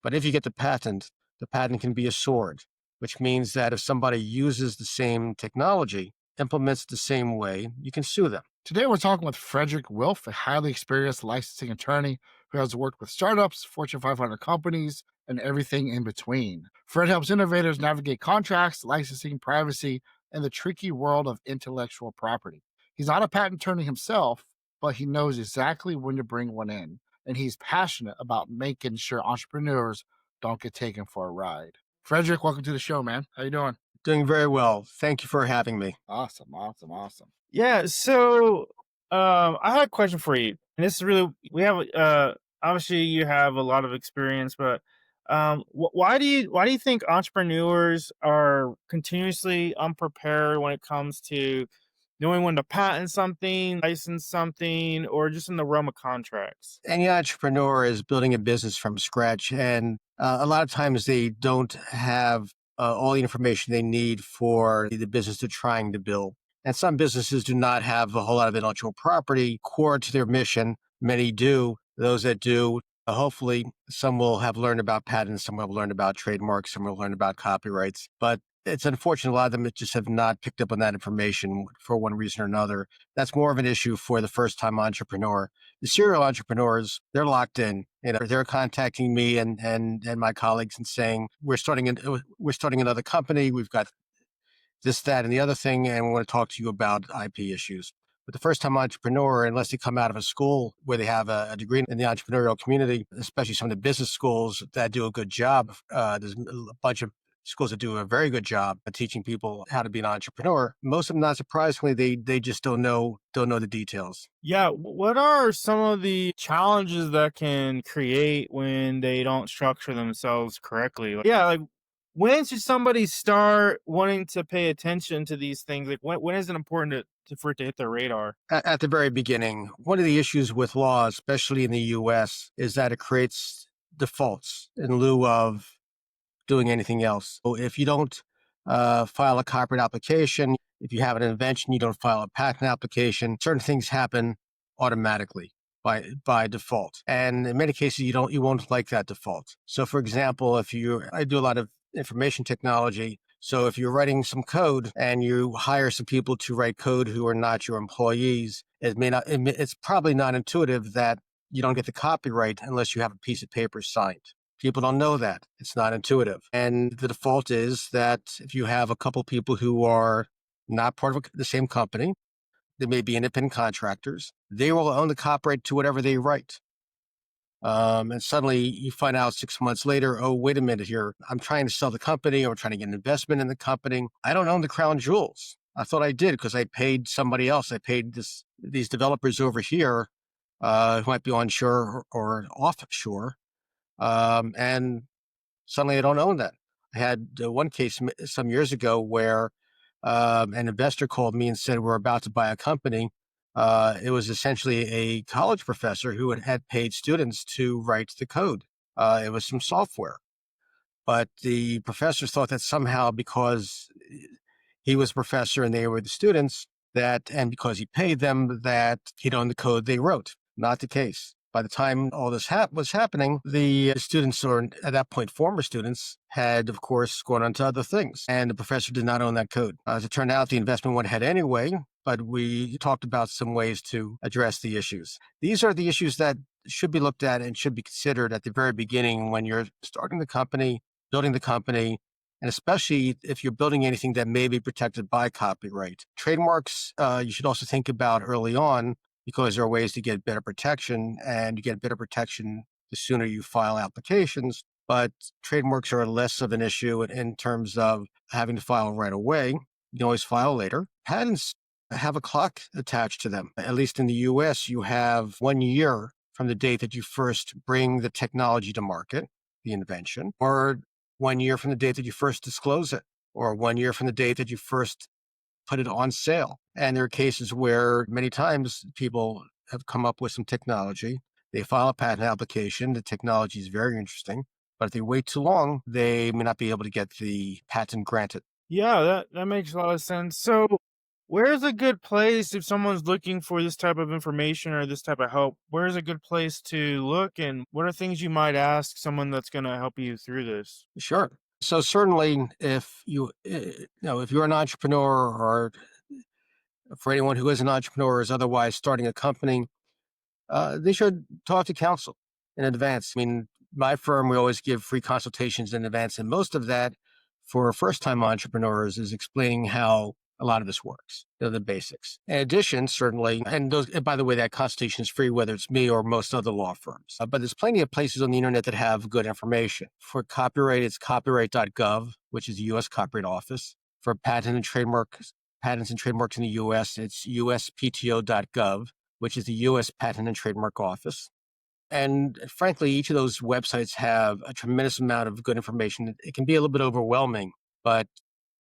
But if you get the patent can be a sword, which means that if somebody uses the same technology, implements the same way, you can sue them. Today, we're talking with Frederick Wilf, a highly experienced licensing attorney who has worked with startups, Fortune 500 companies, and everything in between. Fred helps innovators navigate contracts, licensing, privacy, and the tricky world of intellectual property. He's not a patent attorney himself, but he knows exactly when to bring one in, and he's passionate about making sure entrepreneurs don't get taken for a ride. Frederick, welcome to the show, man. How you doing? Doing very well. Thank you for having me. Awesome, awesome, awesome. Yeah, so I had a question for you. And this is really we have obviously you have a lot of experience, but why do you think entrepreneurs are continuously unprepared when it comes to knowing when to patent something, license something, or just in the realm of contracts? Any entrepreneur is building a business from scratch, and a lot of times they don't have all the information they need for the business they're trying to build. And some businesses do not have a whole lot of intellectual property core to their mission. Many do. Those that do, hopefully, some will have learned about patents, some will have learned about trademarks, some will learn about copyrights. But it's unfortunate a lot of them just have not picked up on that information for one reason or another. That's more of an issue for the first-time entrepreneur. The serial entrepreneurs, they're locked in. They're contacting me and my colleagues and saying, we're starting another company. We've got this, that, and the other thing, and we want to talk to you about IP issues. But the first-time entrepreneur, unless they come out of a school where they have a degree in the entrepreneurial community, especially some of the business schools that do a good job, there's a bunch of schools that do a very good job at teaching people how to be an entrepreneur. Most of them, not surprisingly, they just don't know the details. Yeah, what are some of the challenges that can create when they don't structure themselves correctly? Like when should somebody start wanting to pay attention to these things? Like when is it important for it to hit their radar? At the very beginning, one of the issues with law, especially in the U.S., is that it creates defaults in lieu of doing anything else. So if you don't file a copyright application, if you have an invention, you don't file a patent application, certain things happen automatically by default. And in many cases, you won't like that default. So for example, I do a lot of information technology. So if you're writing some code and you hire some people to write code who are not your employees, it's probably not intuitive that you don't get the copyright unless you have a piece of paper signed. People don't know that. It's not intuitive. And the default is that if you have a couple people who are not part of the same company, they may be independent contractors, they will own the copyright to whatever they write. And suddenly you find out 6 months later, oh, wait a minute here. I'm trying to sell the company or I'm trying to get an investment in the company. I don't own the crown jewels. I thought I did because I paid somebody else. I paid these developers over here who might be onshore or offshore. And suddenly I don't own that. I had one case some years ago where an investor called me and said, we're about to buy a company. It was essentially a college professor who had paid students to write the code. It was some software. But the professors thought that somehow because he was a professor and they were the students, and because he paid them, that he'd own the code they wrote. Not the case. By the time all this was happening, the students, or at that point, former students, had, of course, gone on to other things. And the professor did not own that code. As it turned out, the investment went ahead anyway, but we talked about some ways to address the issues. These are the issues that should be looked at and should be considered at the very beginning when you're starting the company, building the company, and especially if you're building anything that may be protected by copyright. Trademarks, you should also think about early on, because there are ways to get better protection, and you get better protection the sooner you file applications. But trademarks are less of an issue in terms of having to file right away. You can always file later. Patents have a clock attached to them. At least in the US, you have 1 year from the date that you first bring the technology to market, the invention, or 1 year from the date that you first disclose it, or 1 year from the date that you first put it on sale. And there are cases where many times people have come up with some technology. They file a patent application. The technology is very interesting, but if they wait too long, they may not be able to get the patent granted. Yeah, that makes a lot of sense. So Where's a good place if someone's looking for this type of information or this type of help? Where's a good place to look, and what are things you might ask someone that's going to help you through this? Sure. So certainly, if if you're an entrepreneur, or for anyone who is an entrepreneur or is otherwise starting a company, they should talk to counsel in advance. I mean, my firm, we always give free consultations in advance, and most of that for first-time entrepreneurs is explaining how a lot of this works, the basics. In addition, certainly, and by the way, that consultation is free, whether it's me or most other law firms. But there's plenty of places on the internet that have good information. For copyright, it's copyright.gov, which is the U.S. Copyright Office. For patents and trademarks in the U.S., it's uspto.gov, which is the U.S. Patent and Trademark Office. And frankly, each of those websites have a tremendous amount of good information. It can be a little bit overwhelming, but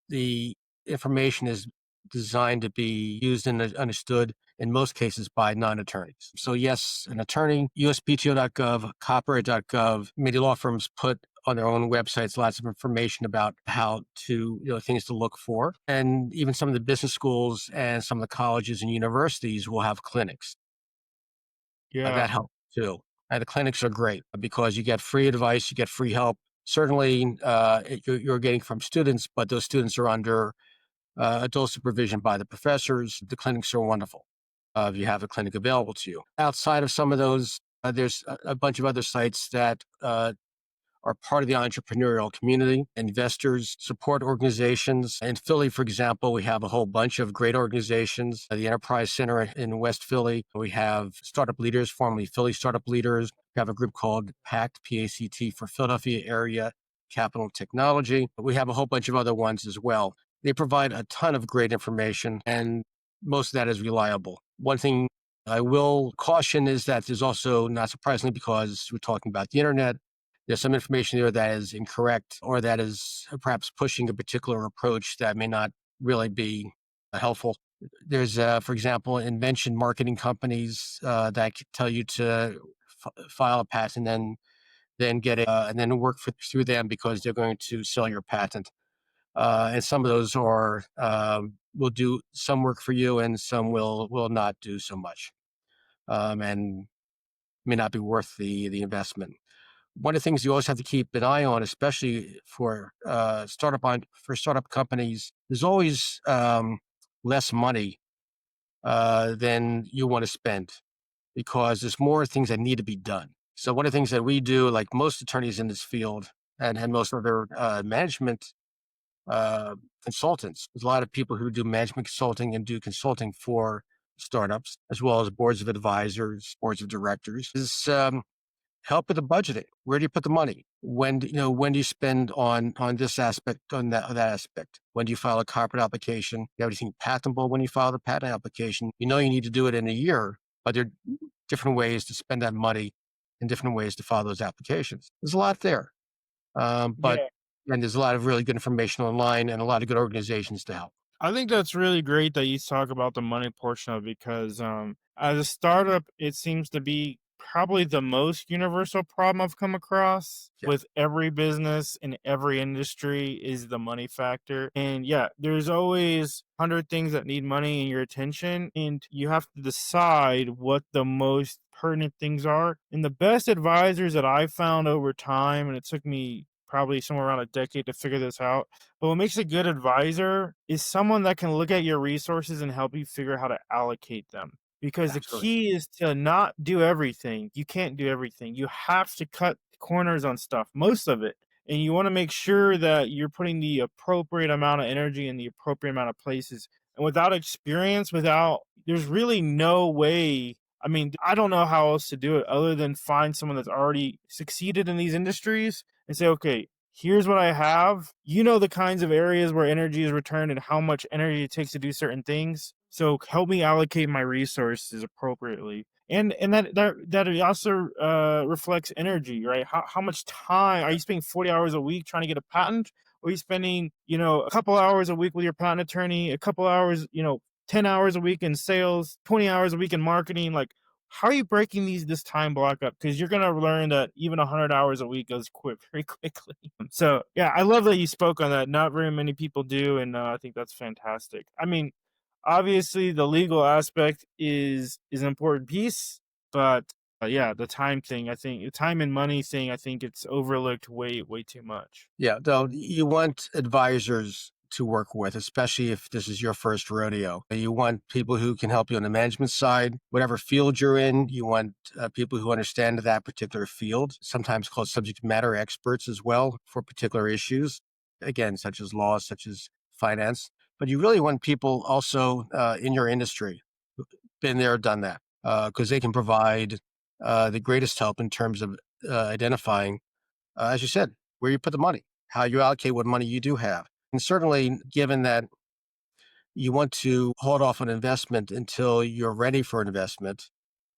the information is designed to be used and understood in most cases by non-attorneys. So yes, an attorney, uspto.gov, copyright.gov, many law firms put on their own websites lots of information about how to, things to look for. And even some of the business schools and some of the colleges and universities will have clinics. Yeah. That helps too. And the clinics are great because you get free advice, you get free help. Certainly, you're getting from students, but those students are under adult supervision by the professors. The clinics are wonderful if you have a clinic available to you. Outside of some of those, there's a bunch of other sites that are part of the entrepreneurial community. Investors, support organizations. In Philly, for example, we have a whole bunch of great organizations. The Enterprise Center in West Philly. We have Startup Leaders, formerly Philly Startup Leaders. We have a group called PACT, P-A-C-T, for Philadelphia Area Capital Technology. We have a whole bunch of other ones as well. They provide a ton of great information, and most of that is reliable. One thing I will caution is that there's also, not surprisingly, because we're talking about the internet, there's some information there that is incorrect or that is perhaps pushing a particular approach that may not really be helpful. There's, for example, invention marketing companies that can tell you to file a patent and then get it and then work through them because they're going to sell your patent. And some of those are will do some work for you, and some will not do so much, and may not be worth the investment. One of the things you always have to keep an eye on, especially for startup companies, there's always less money than you want to spend because there's more things that need to be done. So one of the things that we do, like most attorneys in this field and most other management consultants, there's a lot of people who do management consulting and do consulting for startups, as well as boards of advisors, boards of directors, is help with the budgeting. Where do you put the money? When do you spend on this aspect, on that aspect? When do you file a copyright application? You have anything patentable when you file the patent application? You know you need to do it in a year, but there are different ways to spend that money and different ways to file those applications. There's a lot there, but Yeah. and there's a lot of really good information online and a lot of good organizations to help. I think that's really great that you talk about the money portion of it because as a startup, it seems to be probably the most universal problem I've come across Yeah, with every business in every industry is the money factor. And yeah, there's always 100 things that need money and your attention, and you have to decide what the most pertinent things are. And the best advisors that I've found over time, and it took me probably somewhere around a decade to figure this out, but what makes a good advisor is someone that can look at your resources and help you figure out how to allocate them. Because the absolutely. key is to not do everything. You can't do everything. You have to cut corners on stuff, most of it. And you want to make sure that you're putting the appropriate amount of energy in the appropriate amount of places. And without experience, there's really no way. I mean, I don't know how else to do it other than find someone that's already succeeded in these industries and say, okay, here's what I have. You know the kinds of areas where energy is returned and how much energy it takes to do certain things. So help me allocate my resources appropriately. And that also reflects energy, right? How much time are you spending 40 hours a week trying to get a patent? Or are you spending, a couple hours a week with your patent attorney, a couple hours, 10 hours a week in sales, 20 hours a week in marketing? Like, how are you breaking this time block up? Because you're gonna learn that even 100 hours a week goes very quickly. So yeah, I love that you spoke on that. Not very many people do, and I think that's fantastic. I mean, Obviously, the legal aspect is an important piece, but yeah, the time thing, I think, the time and money thing, I think it's overlooked way too much. Yeah, though you want advisors to work with, especially if this is your first rodeo. You want people who can help you on the management side, whatever field you're in. You want people who understand that particular field, sometimes called subject matter experts as well for particular issues, again, such as law, such as finance. But you really want people also in your industry, who've been there, done that, because they can provide the greatest help in terms of identifying, as you said, where you put the money, how you allocate what money you do have. And certainly, given that you want to hold off on investment until you're ready for an investment,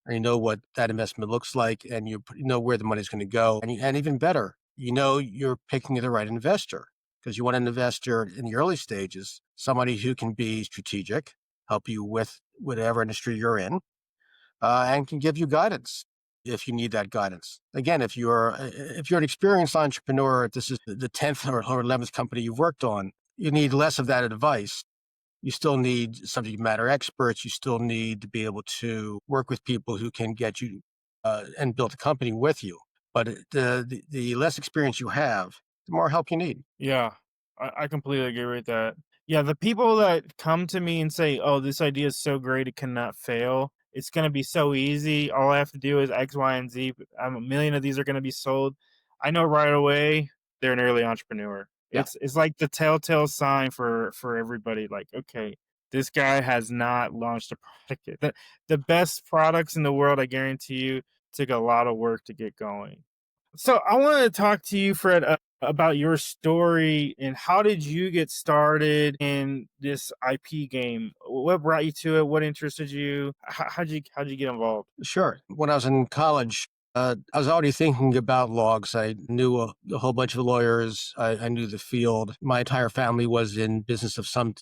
and you know what that investment looks like, and you know where the money's going to go, and even better, you know you're picking the right investor because you want an investor in the early stages, somebody who can be strategic, help you with whatever industry you're in, and can give you guidance if you need that guidance. Again, if you're an experienced entrepreneur, if this is the 10th or 11th company you've worked on, you need less of that advice. You still need subject matter experts. You still need to be able to work with people who can get you and build a company with you. But the less experience you have, the more help you need. Yeah, I completely agree with that. Yeah, the people that come to me and say, "Oh, this idea is so great, it cannot fail. It's going to be so easy. All I have to do is X, Y, and Z. A million of these are going to be sold." I know right away they're an early entrepreneur. Yeah, It's like the telltale sign for everybody. Like, okay, this guy has not launched a product yet. The best products in the world, I guarantee you, took a lot of work to get going. So I want to talk to you, Fred, about your story and how did you get started in this IP game? What brought you to it? What interested you? How'd you get involved? sure. When I was in college, I was already thinking about logs. I knew a whole bunch of lawyers. I knew the field. My entire family was in business of some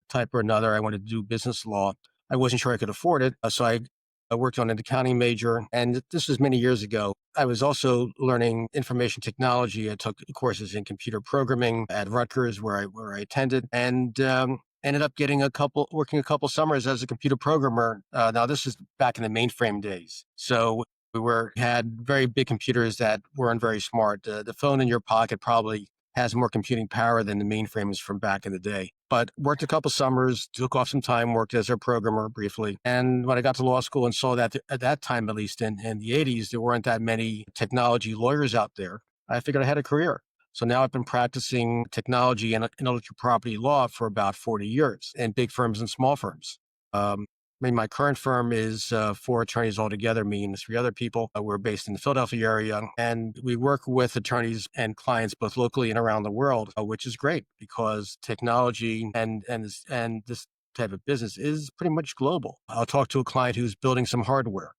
type or another. I wanted to do business law. I wasn't sure I could afford it. So I worked on an accounting major, and this was many years ago. I was also learning information technology. I took courses in computer programming at Rutgers, where I attended, and ended up working a couple summers as a computer programmer. Now this is back in the mainframe days, so had very big computers that weren't very smart. The phone in your pocket probably has more computing power than the mainframes from back in the day. But worked a couple summers, took off some time, worked as a programmer briefly. And when I got to law school and saw that at that time, at least in the 80s, there weren't that many technology lawyers out there, I figured I had a career. So now I've been practicing technology and intellectual property law for about 40 years in big firms and small firms. My current firm is 4 attorneys altogether, me and 3 other people. We're based in the Philadelphia area, and we work with attorneys and clients both locally and around the world, which is great because technology and this type of business is pretty much global. I'll talk to a client who's building some hardware.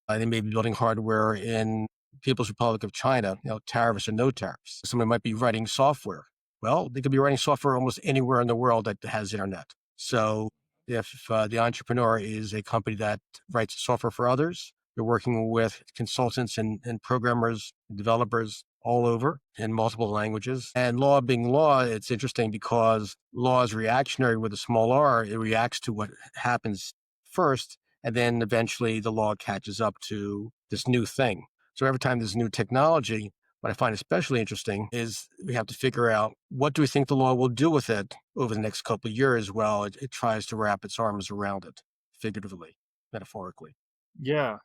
They may be building hardware in People's Republic of China, tariffs or no tariffs. Someone might be writing software. Well, they could be writing software almost anywhere in the world that has internet. So if the entrepreneur is a company that writes software for others, you're working with consultants and programmers, developers all over in multiple languages. And law being law, it's interesting because law is reactionary with a small r. It reacts to what happens first, and then eventually the law catches up to this new thing. So every time there's new technology, what I find especially interesting is we have to figure out what do we think the law will do with it over the next couple of years while it tries to wrap its arms around it, figuratively, metaphorically. Yeah.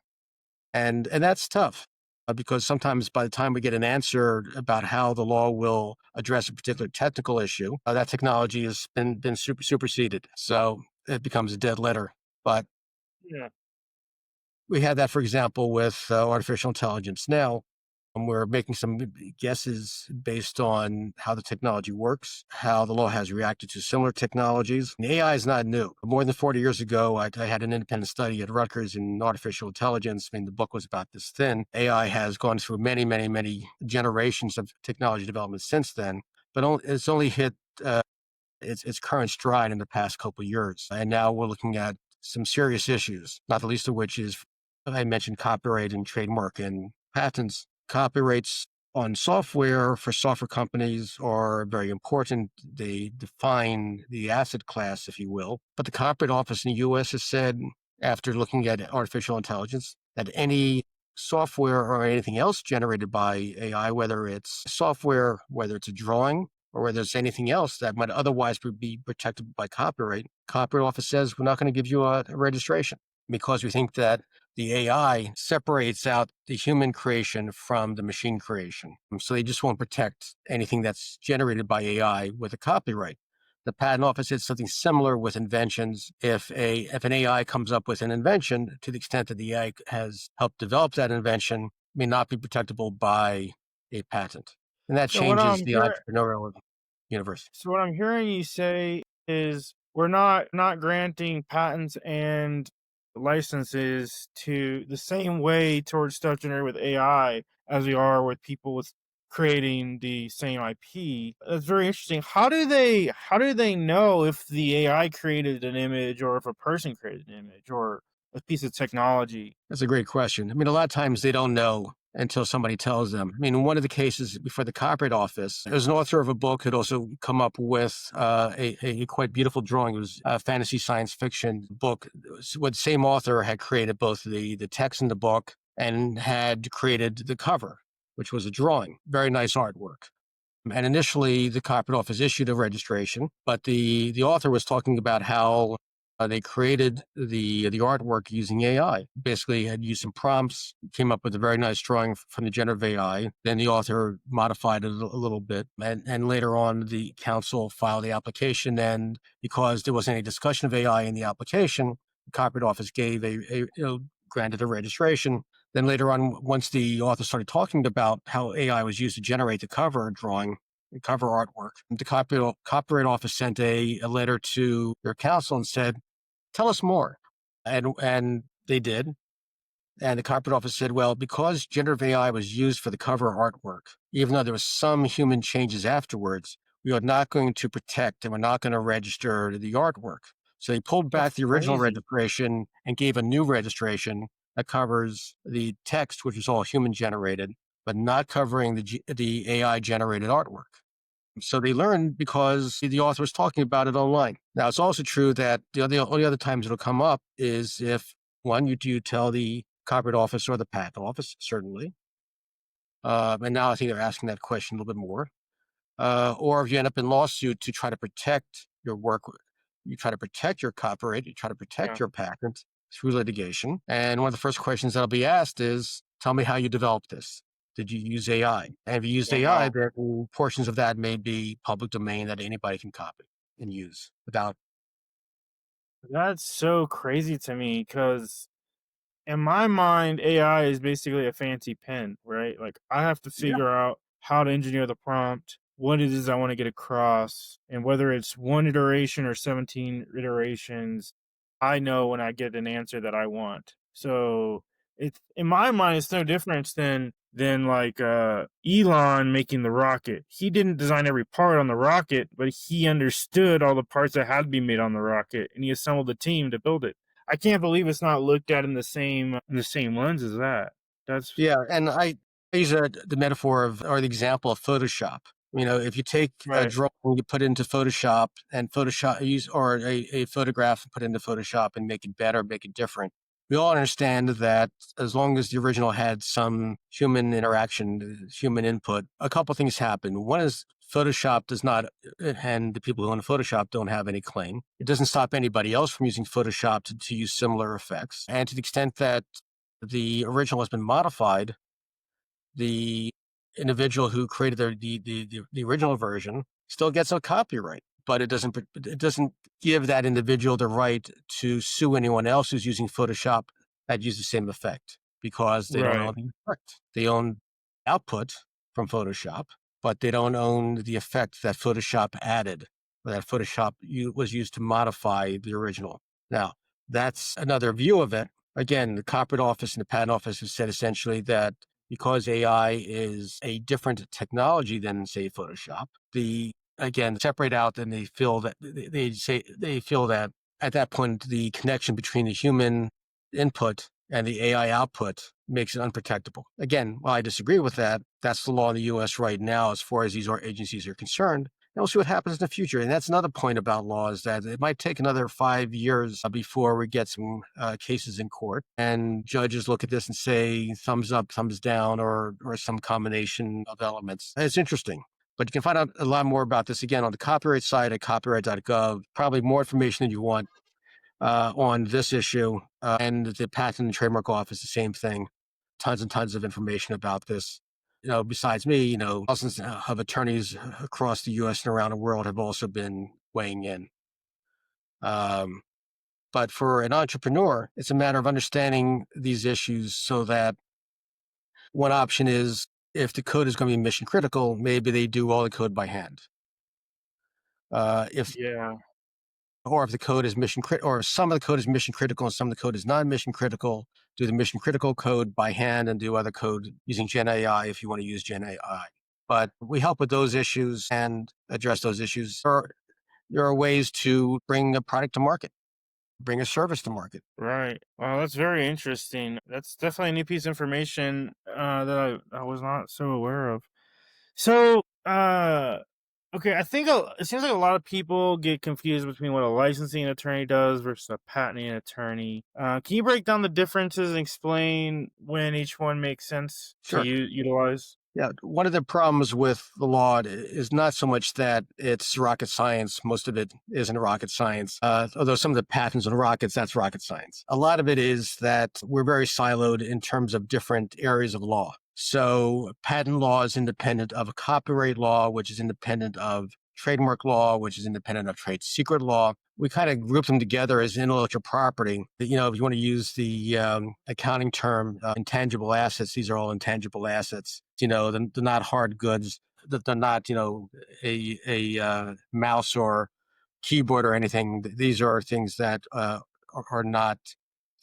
And that's tough because sometimes by the time we get an answer about how the law will address a particular technical issue, that technology has been superseded. So it becomes a dead letter. But Yeah. we had that, for example, with artificial intelligence. Now, we're making some guesses based on how the technology works, how the law has reacted to similar technologies. And AI is not new. More than 40 years ago, I had an independent study at Rutgers in artificial intelligence. I mean, the book was about this thin. AI has gone through many generations of technology development since then, but it's only hit its current stride in the past couple of years. And now we're looking at some serious issues, not the least of which is, I mentioned copyright and trademark and patents. Copyrights on software for software companies are very important. They define the asset class, if you will. But the Corporate Office in the US has said, after looking at artificial intelligence, that any software or anything else generated by AI, whether it's software, whether it's a drawing, or whether it's anything else that might otherwise be protected by copyright, Corporate Office says we're not going to give you a registration because we think that the AI separates out the human creation from the machine creation. So they just won't protect anything that's generated by AI with a copyright. The Patent Office did something similar with inventions. If an AI comes up with an invention, to the extent that the AI has helped develop that invention, may not be protectable by a patent. And that So what changes I'm the hearing, entrepreneurial universe. so what I'm hearing you say is we're not granting patents and licenses to the same way towards stuff generated with AI as we are with people with creating the same IP. That's very interesting. How do they know if the AI created an image or if a person created an image or a piece of technology? That's a great question. I mean, a lot of times they don't know until somebody tells them. I mean, in one of the cases before the Copyright Office, there was an author of a book who had also come up with a quite beautiful drawing. It was a fantasy science fiction book. What the same author had created both the text in the book and had created the cover, which was a drawing. Very nice artwork. And initially, the Copyright Office issued a registration, but the author was talking about how they created the artwork using AI. Basically, had used some prompts, came up with a very nice drawing from the generative AI. Then the author modified it a little bit, and later on, the council filed the application. And because there wasn't any discussion of AI in the application, the Copyright Office gave granted a registration. Then later on, once the author started talking about how AI was used to generate the cover drawing, the cover artwork, the Copyright Office sent a letter to their counsel and said, "Tell us more." And they did. And the Copyright Office said, well, because generative AI was used for the cover artwork, even though there was some human changes afterwards, we are not going to protect and we're not going to register the artwork. So they pulled back That's the original crazy. registration and gave a new registration that covers the text, which was all human generated, but not covering the AI generated artwork. So they learned because the author was talking about it online. Now, it's also true that the only other times it'll come up is if, one, you tell the Copyright Office or the Patent Office, certainly. And now I think they're asking that question a little bit more. Or if you end up in lawsuit to try to protect your work, you try to protect your copyright, you try to protect Yeah. your patent through litigation. And one of the first questions that'll be asked is, tell me how you developed this. Did you use AI? And if you used AI, Wow. then portions of that may be public domain that anybody can copy and use without. That's so crazy to me because in my mind, AI is basically a fancy pen, right? Like I have to Yeah. figure out how to engineer the prompt, what it is I want to get across, and whether it's one iteration or 17 iterations, I know when I get an answer that I want. So it's in my mind, it's no difference than like Elon making the rocket. He didn't design every part on the rocket, but he understood all the parts that had to be made on the rocket, and he assembled a team to build it. I can't believe it's not looked at in the same lens as that. That's Yeah, and I use the metaphor of or the example of Photoshop. You know, if you take a right. drawing, you put it into Photoshop, and Photoshop use or a photograph and put it into Photoshop and make it better, make it different. We all understand that as long as the original had some human interaction, human input, a couple things happen. One is Photoshop does not, and the people who own Photoshop don't have any claim. It doesn't stop anybody else from using Photoshop to use similar effects. And to the extent that the original has been modified, the individual who created the original version still gets a copyright, but it doesn't give that individual the right to sue anyone else who's using Photoshop that used the same effect because they don't Right. own the effect. They own output from Photoshop, but they don't own the effect that Photoshop added, or that Photoshop was used to modify the original. Now, that's another view of it. Again, the Copyright Office and the Patent Office have said essentially that because AI is a different technology than, say, Photoshop, again, separate out, and they feel that they feel that at that point, the connection between the human input and the AI output makes it unprotectable. Again, while I disagree with that, that's the law in the US right now as far as these agencies are concerned. And we'll see what happens in the future. And that's another point about law, is that it might take another 5 years before we get some cases in court and judges look at this and say thumbs up, thumbs down, or some combination of elements. It's interesting. But you can find out a lot more about this, again, on the copyright site at copyright.gov. Probably more information than you want on this issue. And the Patent and Trademark Office, the same thing. Tons and tons of information about this. Besides me, thousands of attorneys across the U.S. and around the world have also been weighing in. But for an entrepreneur, it's a matter of understanding these issues so that one option is, if the code is going to be mission critical, maybe they do all the code by hand. Or if the code is mission critical, or some of the code is mission critical and some of the code is non mission critical, do the mission critical code by hand and do other code using Gen AI if you want to use Gen AI. But we help with those issues and address those issues. There are ways to bring a product to market, bring a service to market. Right. Wow, that's very interesting. That's definitely a new piece of information that I was not so aware of. So, okay, I think it seems like a lot of people get confused between what a licensing attorney does versus a patenting attorney. Can you break down the differences and explain when each one makes sense Sure. to utilize? Yeah, one of the problems with the law is not so much that it's rocket science. Most of it isn't rocket science. Although some of the patents on rockets, that's rocket science. A lot of it is that we're very siloed in terms of different areas of law. So patent law is independent of copyright law, which is independent of trademark law, which is independent of trade secret law. We kind of group them together as intellectual property. If you want to use the accounting term, intangible assets, these are all intangible assets. They're not hard goods. They're not, a mouse or keyboard or anything. These are things that are not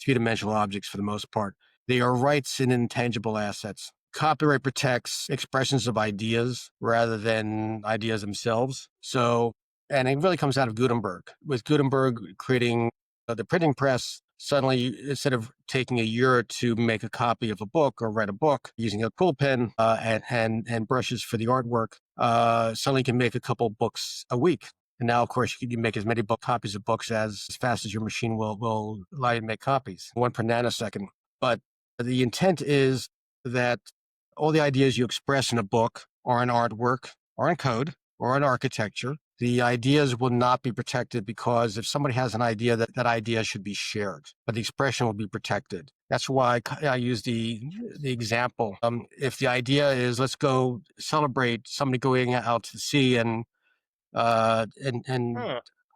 three-dimensional objects for the most part. They are rights in intangible assets. Copyright protects expressions of ideas rather than ideas themselves. And it really comes out of Gutenberg. With Gutenberg creating the printing press, suddenly, instead of taking a year to make a copy of a book or write a book using a quill pen and brushes for the artwork, suddenly you can make a couple books a week. And now, of course, you can make as many copies of books as fast as your machine will allow you to make copies, 1 per nanosecond. But the intent is that all the ideas you express in a book or in artwork or in code or in architecture, the ideas will not be protected, because if somebody has an idea, that idea should be shared, but the expression will be protected. That's why I use the example. If the idea is, let's go celebrate somebody going out to the sea and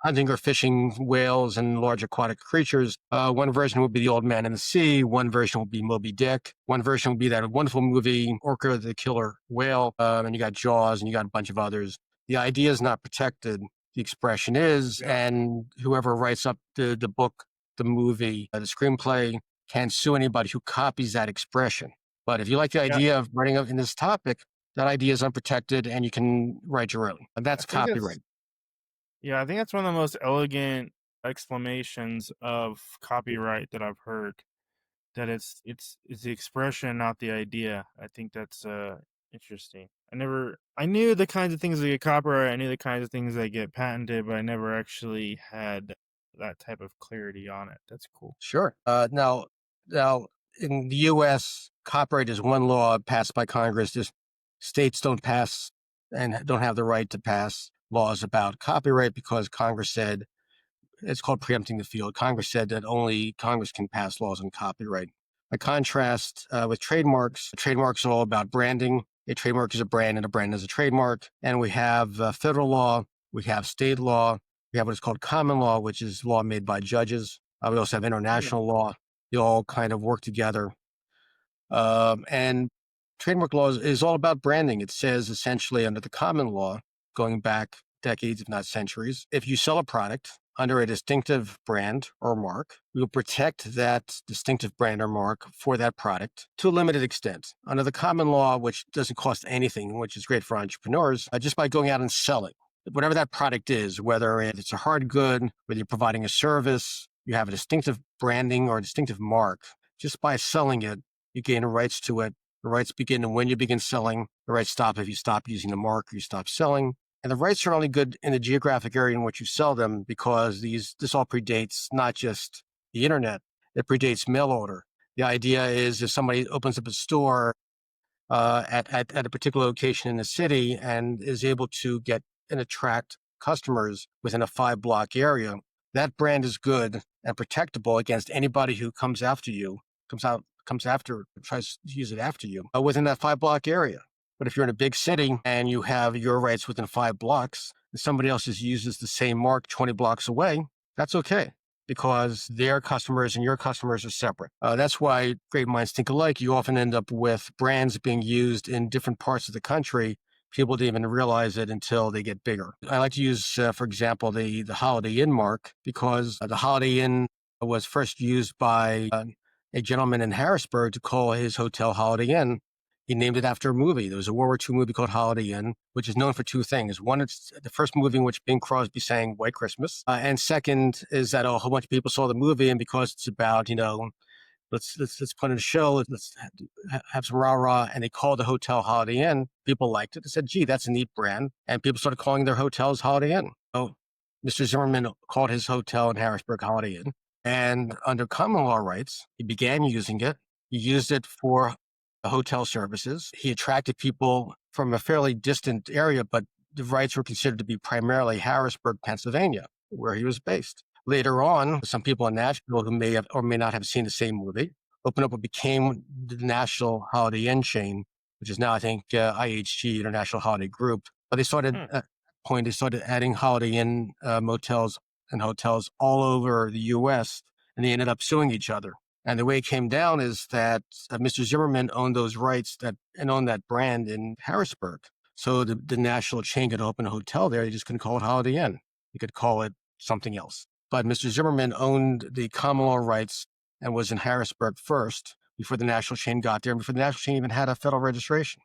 hunting or fishing whales and large aquatic creatures. One version would be The Old Man in the Sea. One version would be Moby Dick. One version would be that wonderful movie, Orca the Killer Whale. And you got Jaws, and you got a bunch of others. The idea is not protected. The expression is, and whoever writes up the book, the movie, the screenplay can sue anybody who copies that expression. But if you like the idea of writing in this topic, that idea is unprotected and you can write your own. And that's copyright. I think that's one of the most elegant exclamations of copyright that I've heard. That it's the expression, not the idea. I think that's interesting. I knew the kinds of things that get copyright, I knew the kinds of things that get patented, but I never actually had that type of clarity on it. That's cool. Sure. Now, in the U.S., copyright is one law passed by Congress. Just states don't pass and don't have the right to pass laws about copyright because Congress said, it's called preempting the field. Congress said that only Congress can pass laws on copyright. By contrast, with trademarks, trademarks are all about branding. A trademark is a brand and a brand is a trademark. And we have federal law, we have state law, we have what is called common law, which is law made by judges. We also have international law. They all kind of work together. And trademark law is all about branding. It says essentially under the common law, going back decades, if not centuries, if you sell a product under a distinctive brand or mark, we will protect that distinctive brand or mark for that product to a limited extent. Under the common law, which doesn't cost anything, which is great for entrepreneurs, just by going out and selling whatever that product is, whether it's a hard good, whether you're providing a service, you have a distinctive branding or a distinctive mark. Just by selling it, you gain rights to it. The rights begin when you begin selling. The rights stop if you stop using the mark or you stop selling. And the rights are only good in the geographic area in which you sell them because this all predates not just the internet, it predates mail order. The idea is if somebody opens up a store at a particular location in the city and is able to get and attract customers within a 5 block area, that brand is good and protectable against anybody who comes after you, tries to use it after you within that 5 block area. But if you're in a big city and you have your rights within 5 blocks, and somebody else uses the same mark 20 blocks away, that's okay because their customers and your customers are separate. That's why great minds think alike. You often end up with brands being used in different parts of the country. People don't even realize it until they get bigger. I like to use, for example, the Holiday Inn mark because the Holiday Inn was first used by a gentleman in Harrisburg to call his hotel Holiday Inn. He named it after a movie. There was a World War II movie called Holiday Inn, which is known for two things. One, it's the first movie in which Bing Crosby sang White Christmas. And second is that a whole bunch of people saw the movie, and because it's about, let's put in a show, let's have some rah-rah, and they called the hotel Holiday Inn. People liked it. They said, gee, that's a neat brand. And people started calling their hotels Holiday Inn. So Mr. Zimmerman called his hotel in Harrisburg Holiday Inn. And under common law rights, he began using it. He used it for hotel services. He attracted people from a fairly distant area, but the rights were considered to be primarily Harrisburg, Pennsylvania, where he was based. Later on, some people in Nashville who may have or may not have seen the same movie opened up what became the National Holiday Inn chain, which is now, I think, IHG, International Holiday Group. But they started, at that point, they started adding Holiday Inn motels and hotels all over the U.S., and they ended up suing each other. And the way it came down is that Mr. Zimmerman owned those rights and owned that brand in Harrisburg. So the national chain could open a hotel there. They just couldn't call it Holiday Inn. You could call it something else. But Mr. Zimmerman owned the common law rights and was in Harrisburg first before the national chain got there, and before the national chain even had a federal registration.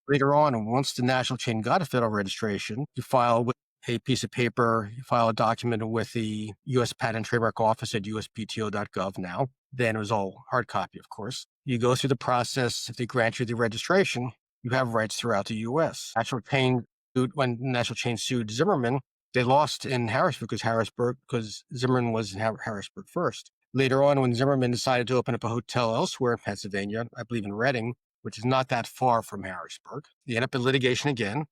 Later on, once the national chain got a federal registration, you file with a piece of paper, you file a document with the U.S. Patent and Trademark Office at uspto.gov now. Then it was all hard copy, of course. You go through the process. If they grant you the registration, you have rights throughout the U.S. When the national chain sued Zimmerman, they lost in Harrisburg because Zimmerman was in Harrisburg first. Later on, when Zimmerman decided to open up a hotel elsewhere in Pennsylvania, I believe in Reading, which is not that far from Harrisburg, they ended up in litigation again,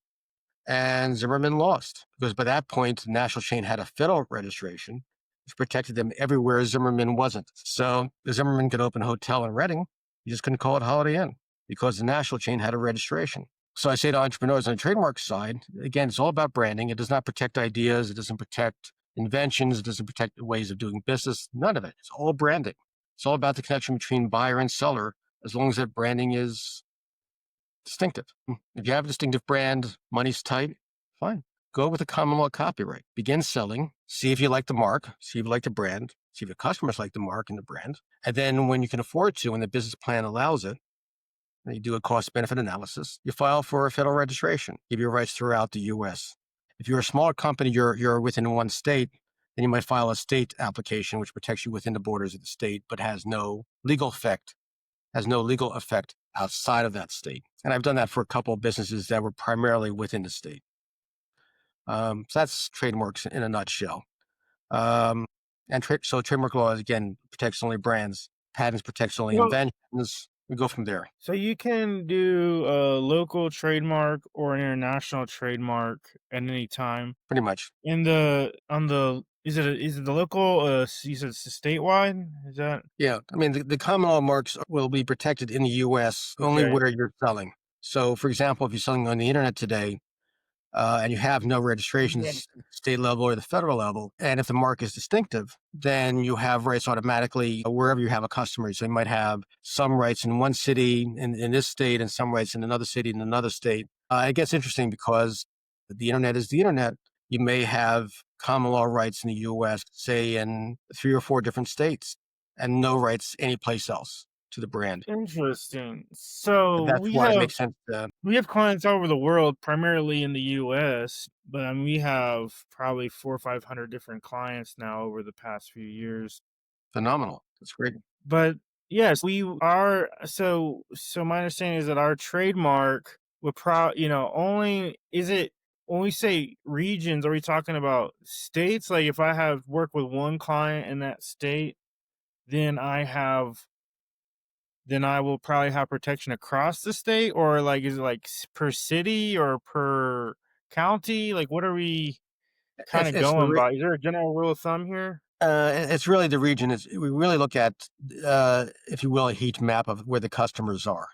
and Zimmerman lost because by that point, the national chain had a federal registration, which protected them everywhere Zimmerman wasn't. So the Zimmerman could open a hotel in Reading. You just couldn't call it Holiday Inn because the national chain had a registration. So I say to entrepreneurs on the trademark side, again, it's all about branding. It does not protect ideas. It doesn't protect inventions. It doesn't protect ways of doing business. None of it. It's all branding. It's all about the connection between buyer and seller, as long as that branding is distinctive. If you have a distinctive brand, money's tight, fine. Go with a common law copyright. Begin selling. See if you like the mark. See if you like the brand. See if your customers like the mark and the brand. And then when you can afford to, when the business plan allows it, you do a cost-benefit analysis. You file for a federal registration. Give your rights throughout the U.S. If you're a smaller company, you're within one state, then you might file a state application, which protects you within the borders of the state, but has no legal effect outside of that state. And I've done that for a couple of businesses that were primarily within the state. So that's trademarks in a nutshell. So trademark law, again, protects only brands. Patents protects only inventions. We go from there. So you can do a local trademark or an international trademark at any time. Pretty much. Is it the local? You said it's statewide. Is that? Yeah, I mean the common law marks will be protected in the U.S. only where you're selling. So, for example, if you're selling on the internet today, and you have no registrations at the state level or the federal level, and if the mark is distinctive, then you have rights automatically wherever you have a customer. So you might have some rights in one city in this state and some rights in another city in another state. It gets interesting because the internet is the internet. You may have common law rights in the U.S., say in 3 or 4 different states, and no rights anyplace else to the brand. Interesting. So That's why it makes sense to we have clients all over the world, primarily in the U.S., but we have probably 400 or 500 different clients now over the past few years. phenomenal. That's great. But Yes, we are. So my understanding is that our trademark would only is it when we say regions, are we talking about states? Like if I have worked with one client in that state, then I will probably have protection across the state, or like is it like per city or per county? Like what are we kind of It's the going by? Is there a general rule of thumb here? it's really the region. We really look at, if you will, a heat map of where the customers are.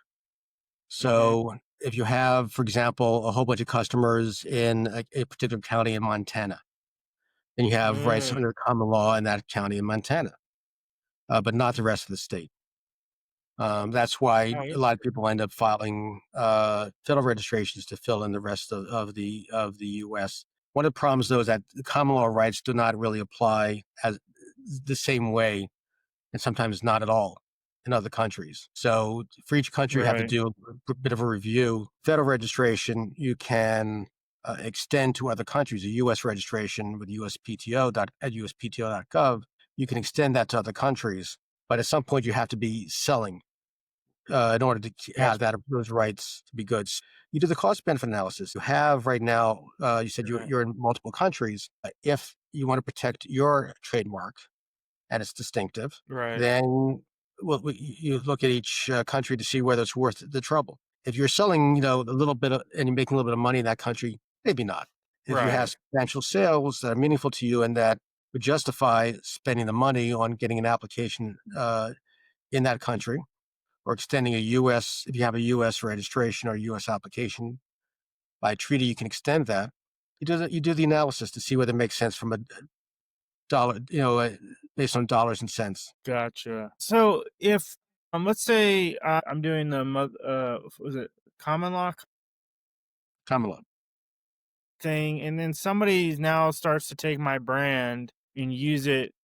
Hmm. So if you have, for example, a whole bunch of customers in a particular county in Montana, then you have rights Mm, under common law in that county in Montana, but not the rest of the state. That's why oh, a lot of interesting. people end up filing federal registrations to fill in the rest of the U.S. One of the problems, though, is that the common law rights do not really apply as the same way, and sometimes not at all in other countries. So for each country, you have to Right, do a bit of a review. Federal registration, you can extend to other countries. A U.S. registration with at uspto.gov, you can extend that to other countries. But at some point, you have to be selling in order to have gotcha. those rights to be goods. You do the cost benefit analysis. You have right now, you said Right, you're in multiple countries. If you want to protect your trademark, and it's distinctive, right, then you look at each country to see whether it's worth the trouble. If you're selling, a little bit and you're making a little bit of money in that country, maybe not. If you have right. substantial sales that are meaningful to you and that would justify spending the money on getting an application in that country or extending if you have a U.S. registration or U.S. application by treaty, you can extend that. You do the analysis to see whether it makes sense from a dollar, based on dollars and cents. Gotcha. So if let's say I'm doing the was it common law Common law. thing, and then somebody now starts to take my brand and use it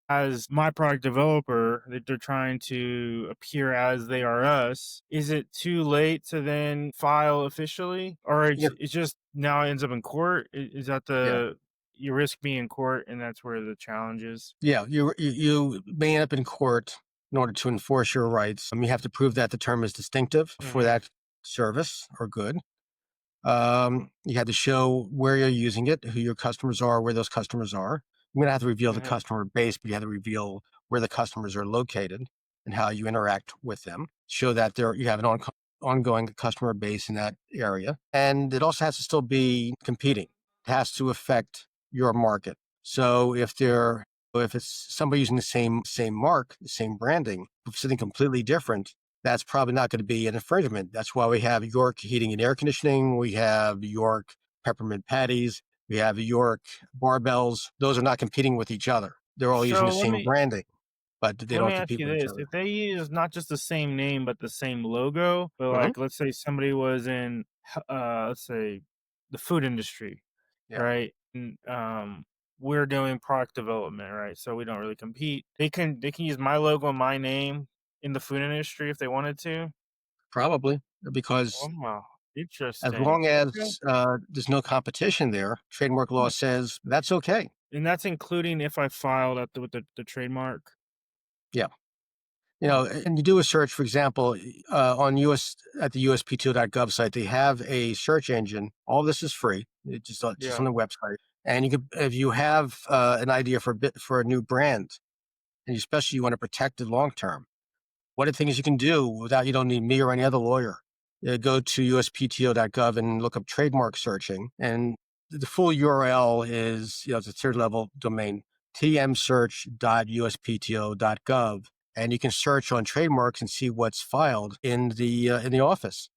as my product developer that they're trying to appear as they are us. Is it too late to then file officially, or Yeah, it's just now it ends up in court? Is that yeah. the you risk being in court, and that's where the challenge is? Yeah, you may end up in court in order to enforce your rights. You have to prove that the term is distinctive for Hmm. that service or good. You have to show where you're using it, who your customers are, where those customers are. You're going to have to reveal the Hmm. customer base, but you have to reveal where the customers are located and how you interact with them. Show that you have an ongoing customer base in that area. And it also has to still be competing. It has to affect your market. So if it's somebody using the same mark, the same branding, something completely different, that's probably not going to be an infringement. That's why we have York heating and air conditioning. We have York peppermint patties. We have York barbells. Those are not competing with each other. They're all using the So same branding, but they let me don't ask compete you with each this: other. if they use not just the same name but the same logo, but Hmm. like let's say somebody was in let's say the food industry, Yeah, right? And we're doing product development, right? So we don't really compete. They can use my logo and my name in the food industry if they wanted to. probably Oh because wow, as interesting. long Okay. as there's no competition there, trademark law Hmm. says that's okay. And that's including if I filed at with the trademark. Yeah. Hmm. And you do a search, for example, on at the USPTO.gov site, they have a search engine. All this is free. It's just Yeah. on the website. And if you have an idea for a new brand, and especially you want to protect it long term, one of the things you can do without you don't need me or any other lawyer. Go to USPTO.gov and look up trademark searching, and the full URL is it's a third level domain, tmsearch.uspto.gov, and you can search on trademarks and see what's filed in the office.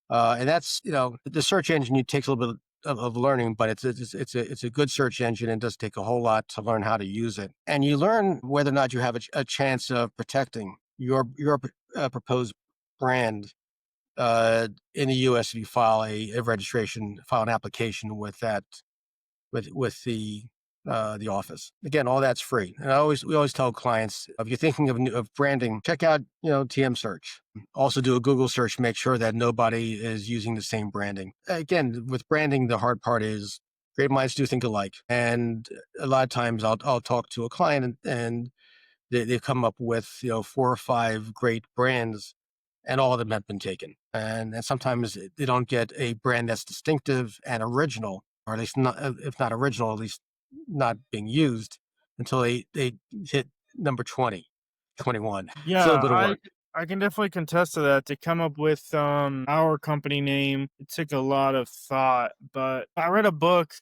And that's the search engine. It takes a little bit of learning, but it's a good search engine and does take a whole lot to learn how to use it. And you learn whether or not you have a chance of protecting your proposed brand in the U.S. if you file file an application with that with the office. Again, all that's free. And we always tell clients, if you're thinking of branding, check out TM search. Also do a Google search, make sure that nobody is using the same branding. Again, with branding, the hard part is great minds do think alike. And a lot of times I'll talk to a client and they've come up with 4 or 5 great brands, and all of them have been taken. And sometimes they don't get a brand that's distinctive and original, or at least not, if not original, at least not being used until they hit number 20, 21. It's a Yeah, little bit of work. I can definitely contest to that. To come up with our company name, it took a lot of thought. But I read a book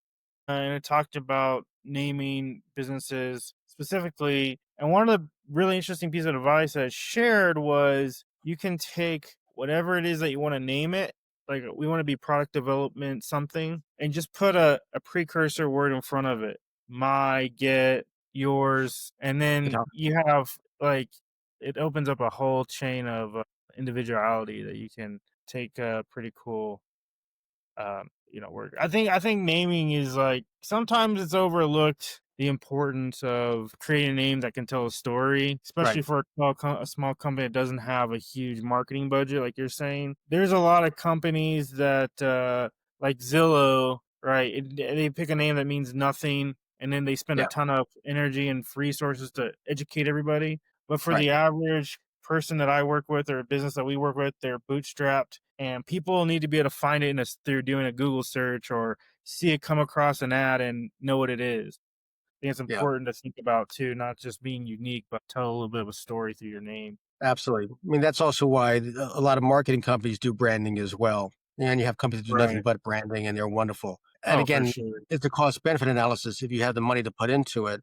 and it talked about naming businesses specifically. And one of the really interesting pieces of advice that it shared was you can take whatever it is that you want to name it. Like we want to be product development something, and just put a precursor word in front of it. My, get, yours, and You then know, you have like it opens up a whole chain of individuality that you can take a pretty cool work. I think naming is like sometimes it's overlooked the importance of creating a name that can tell a story, right? especially for a small company that doesn't have a huge marketing budget, like you're saying. There's a lot of companies that like Zillow, right? They pick a name that means nothing, and then they spend a Yeah, ton of energy and resources to educate everybody. But for right. the average person that I work with or a business that we work with, they're bootstrapped, and people need to be able to find it through doing a Google search or see it come across an ad and know what it is. I think it's Yeah, important to think about too, not just being unique, but tell a little bit of a story through your name. absolutely. I mean, that's also why a lot of marketing companies do branding as well. And you have companies that do nothing Right. but branding, and they're wonderful. And Oh, for again, sure. it's a cost benefit analysis. If you have the money to put into it,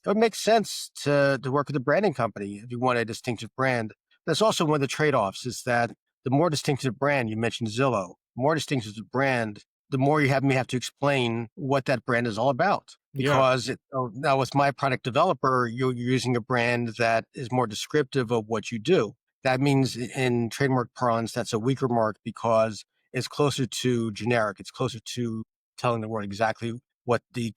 it would make sense to work with a branding company if you want a distinctive brand. That's also one of the trade-offs is that the more distinctive brand, you mentioned Zillow, the more distinctive the brand, the more may have to explain what that brand is all about. Yeah. Because now with my product developer, you're using a brand that is more descriptive of what you do. That means in trademark parlance, that's a weaker mark because it's closer to generic. It's closer to telling the world exactly what the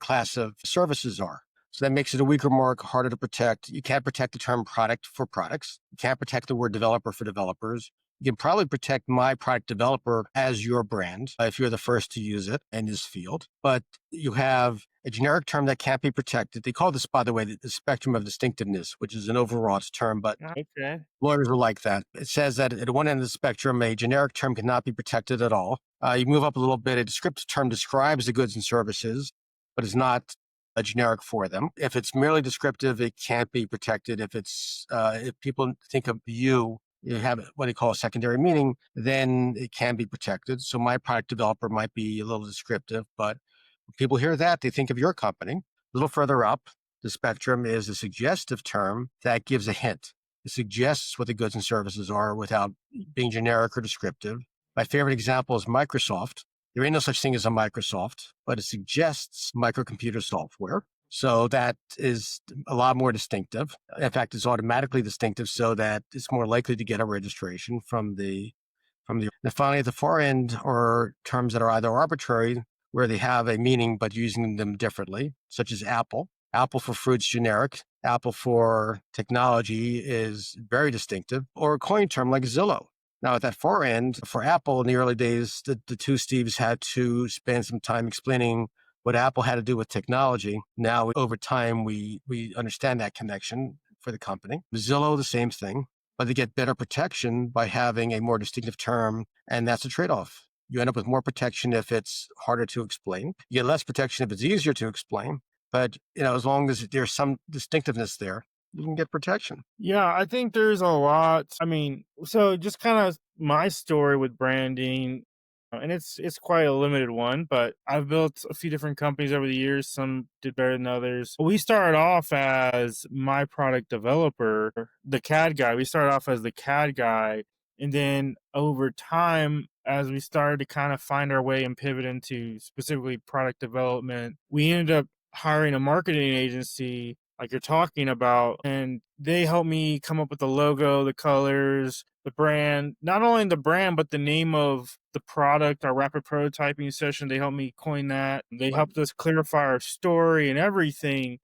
class of services are. So that makes it a weaker mark, harder to protect. You can't protect the term product for products. You can't protect the word developer for developers. You can probably protect my product developer as your brand if you're the first to use it in this field. But you have a generic term that can't be protected. They call this, by the way, the spectrum of distinctiveness, which is an overwrought term, but Okay. lawyers will like that. It says that at one end of the spectrum, a generic term cannot be protected at all. You move up a little bit, a descriptive term describes the goods and services, but is not a generic for them. If it's merely descriptive, it can't be protected. If people think of you have what they call a secondary meaning, then it can be protected. So my product developer might be a little descriptive, but when people hear that, they think of your company. A little further up the spectrum is a suggestive term that gives a hint. It suggests what the goods and services are without being generic or descriptive. My favorite example is Microsoft. There ain't no such thing as a Microsoft, but it suggests microcomputer software. So that is a lot more distinctive. In fact, it's automatically distinctive so that it's more likely to get a registration from the. And finally, at the far end are terms that are either arbitrary, where they have a meaning but using them differently, such as Apple. Apple for fruit's generic. Apple for technology is very distinctive, or a coin term like Zillow. Now, at that far end, for Apple in the early days, the two Steves had to spend some time explaining what Apple had to do with technology. Now, over time, we understand that connection for the company. Zillow, the same thing, but they get better protection by having a more distinctive term, and that's a trade-off. You end up with more protection if it's harder to explain. You get less protection if it's easier to explain. But as long as there's some distinctiveness there, you can get protection. Yeah, I think there's a lot. I mean, so just kind of my story with branding, and it's quite a limited one, but I've built a few different companies over the years. Some did better than others. We started off as my product developer, the CAD guy. We started off as the CAD guy, and then over time, as we started to kind of find our way and pivot into specifically product development, we ended up hiring a marketing agency like you're talking about, and they helped me come up with the logo, the colors, the brand, not only the brand, but the name of the product, our rapid prototyping session. They helped me coin that. They helped us clarify our story and everything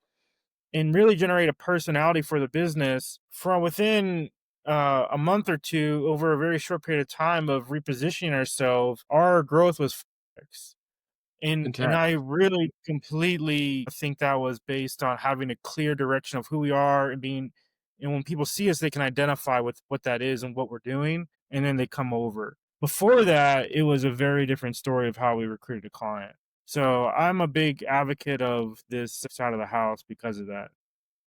and really generate a personality for the business from within a month or two over a very short period of time of repositioning ourselves. Our growth was 4x. And Intact. I really completely think that was based on having a clear direction of who we are and being, and when people see us, they can identify with what that is and what we're doing, and then they come over. Before that, it was a very different story of how we recruited a client. So I'm a big advocate of this side of the house because of that.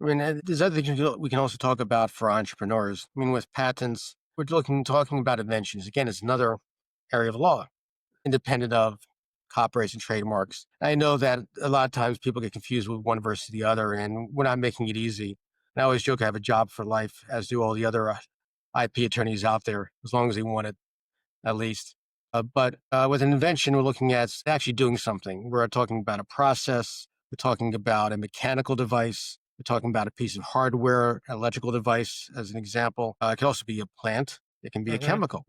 I mean, there's other things we can also talk about for entrepreneurs. I mean, with patents, we're talking about inventions. Again, it's another area of law, independent of copyrights and trademarks. I know that a lot of times people get confused with one versus the other, and we're not making it easy. And I always joke I have a job for life, as do all the other IP attorneys out there, as long as they want it, at least. But with an invention, we're looking at actually doing something. We're talking about a process. We're talking about a mechanical device. We're talking about a piece of hardware, electrical device, as an example. It could also be a plant. It can be a Hmm. chemical.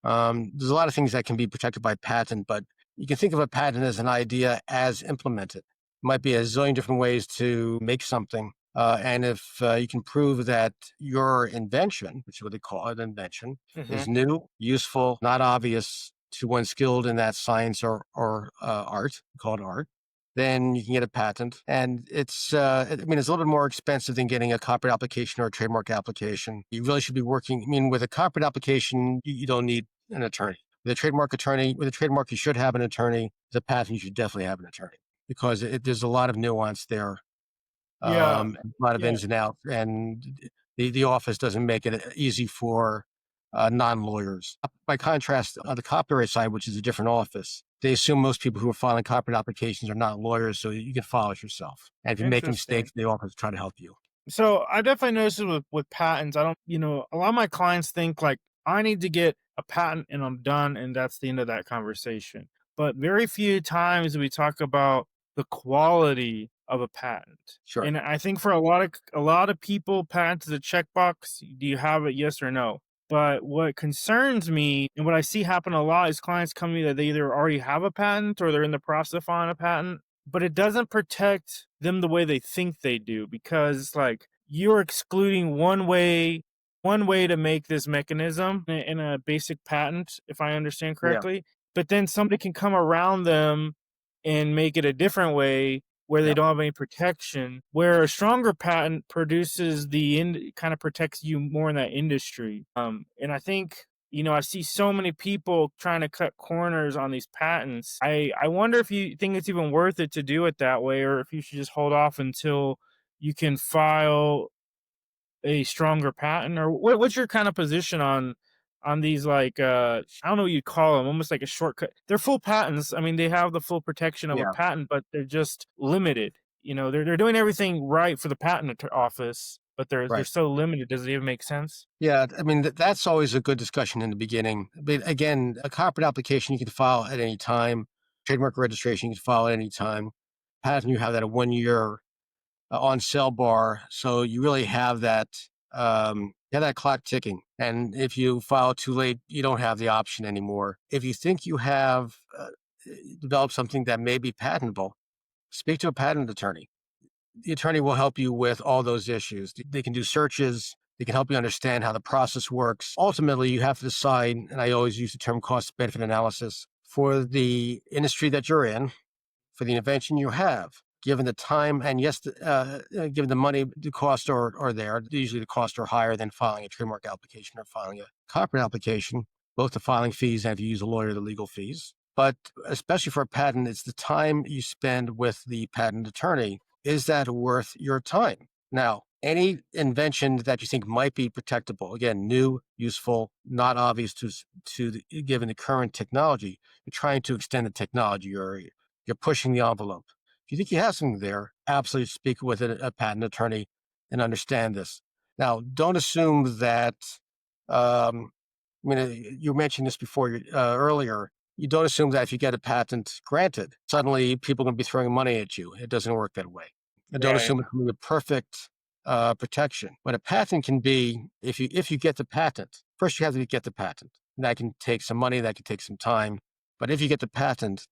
There's a lot of things that can be protected by patent, but you can think of a patent as an idea as implemented. It might be a zillion different ways to make something. And if you can prove that your invention, which is what they call an invention, Hmm. is new, useful, not obvious to one skilled in that science or art, called art, then you can get a patent. And I mean, it's a little bit more expensive than getting a copyright application or a trademark application. You really should be working. I mean, with a copyright application, you don't need an attorney. With a trademark, you should have an attorney. With a patent, you should definitely have an attorney because there's a lot of nuance there, Yeah, a lot of yeah, ins and outs, and the office doesn't make it easy for non-lawyers. By contrast, on the copyright side, which is a different office, they assume most people who are filing copyright applications are not lawyers, so you can file it yourself. And if you make interesting. mistakes, the office try to help you. So I definitely noticed it with patents. I don't, a lot of my clients think like I need to get a patent and I'm done, and that's the end of that conversation. But very few times we talk about the quality of a patent. Sure. And I think for a lot of people, patents is a checkbox. Do you have it? Yes or no? But what concerns me and what I see happen a lot is clients come to me that they either already have a patent or they're in the process of filing a patent, but it doesn't protect them the way they think they do, because like you're excluding one way to make this mechanism in a basic patent, if I understand Yeah. correctly, but then somebody can come around them and make it a different way where they Yeah. don't have any protection, where a stronger patent produces kind of protects you more in that industry. And I think, I see so many people trying to cut corners on these patents. I wonder if you think it's even worth it to do it that way, or if you should just hold off until you can file a stronger patent, or what's your kind of position on these, like, I don't know what you'd call them, almost like a shortcut. They're full patents. I mean, they have the full protection of a Yeah. patent, but they're just limited. They're doing everything right for the office, but they're Right. so limited. Does it even make sense? Yeah, I mean, that's always a good discussion in the beginning. But again, a copyright application you can file at any time. Trademark registration you can file at any time. Patent, you have that a 1 year on sale bar. So you really have that clock ticking. And if you file too late, you don't have the option anymore. If you think you have developed something that may be patentable, speak to a patent attorney. The attorney will help you with all those issues. They can do searches. They can help you understand how the process works. Ultimately, you have to decide, and I always use the term cost benefit analysis, for the industry that you're in, for the invention you have, given the time, and yes, given the money, the costs are there. Usually the costs are higher than filing a trademark application or filing a copyright application, both the filing fees and if you use a lawyer, the legal fees. But especially for a patent, it's the time you spend with the patent attorney. Is that worth your time? Now, any invention that you think might be protectable, again, new, useful, not obvious given the current technology, you're trying to extend the technology, you're pushing the envelope. If you think you have something there, absolutely speak with a patent attorney and understand this. Now, don't assume that. I mean, you mentioned this before earlier. You don't assume that if you get a patent granted, suddenly people are going to be throwing money at you. It doesn't work that way. And don't Right. assume it's going to be a perfect protection. What a patent can be, if you get the patent, first you have to get the patent. And that can take some money, that can take some time. But if you get the patent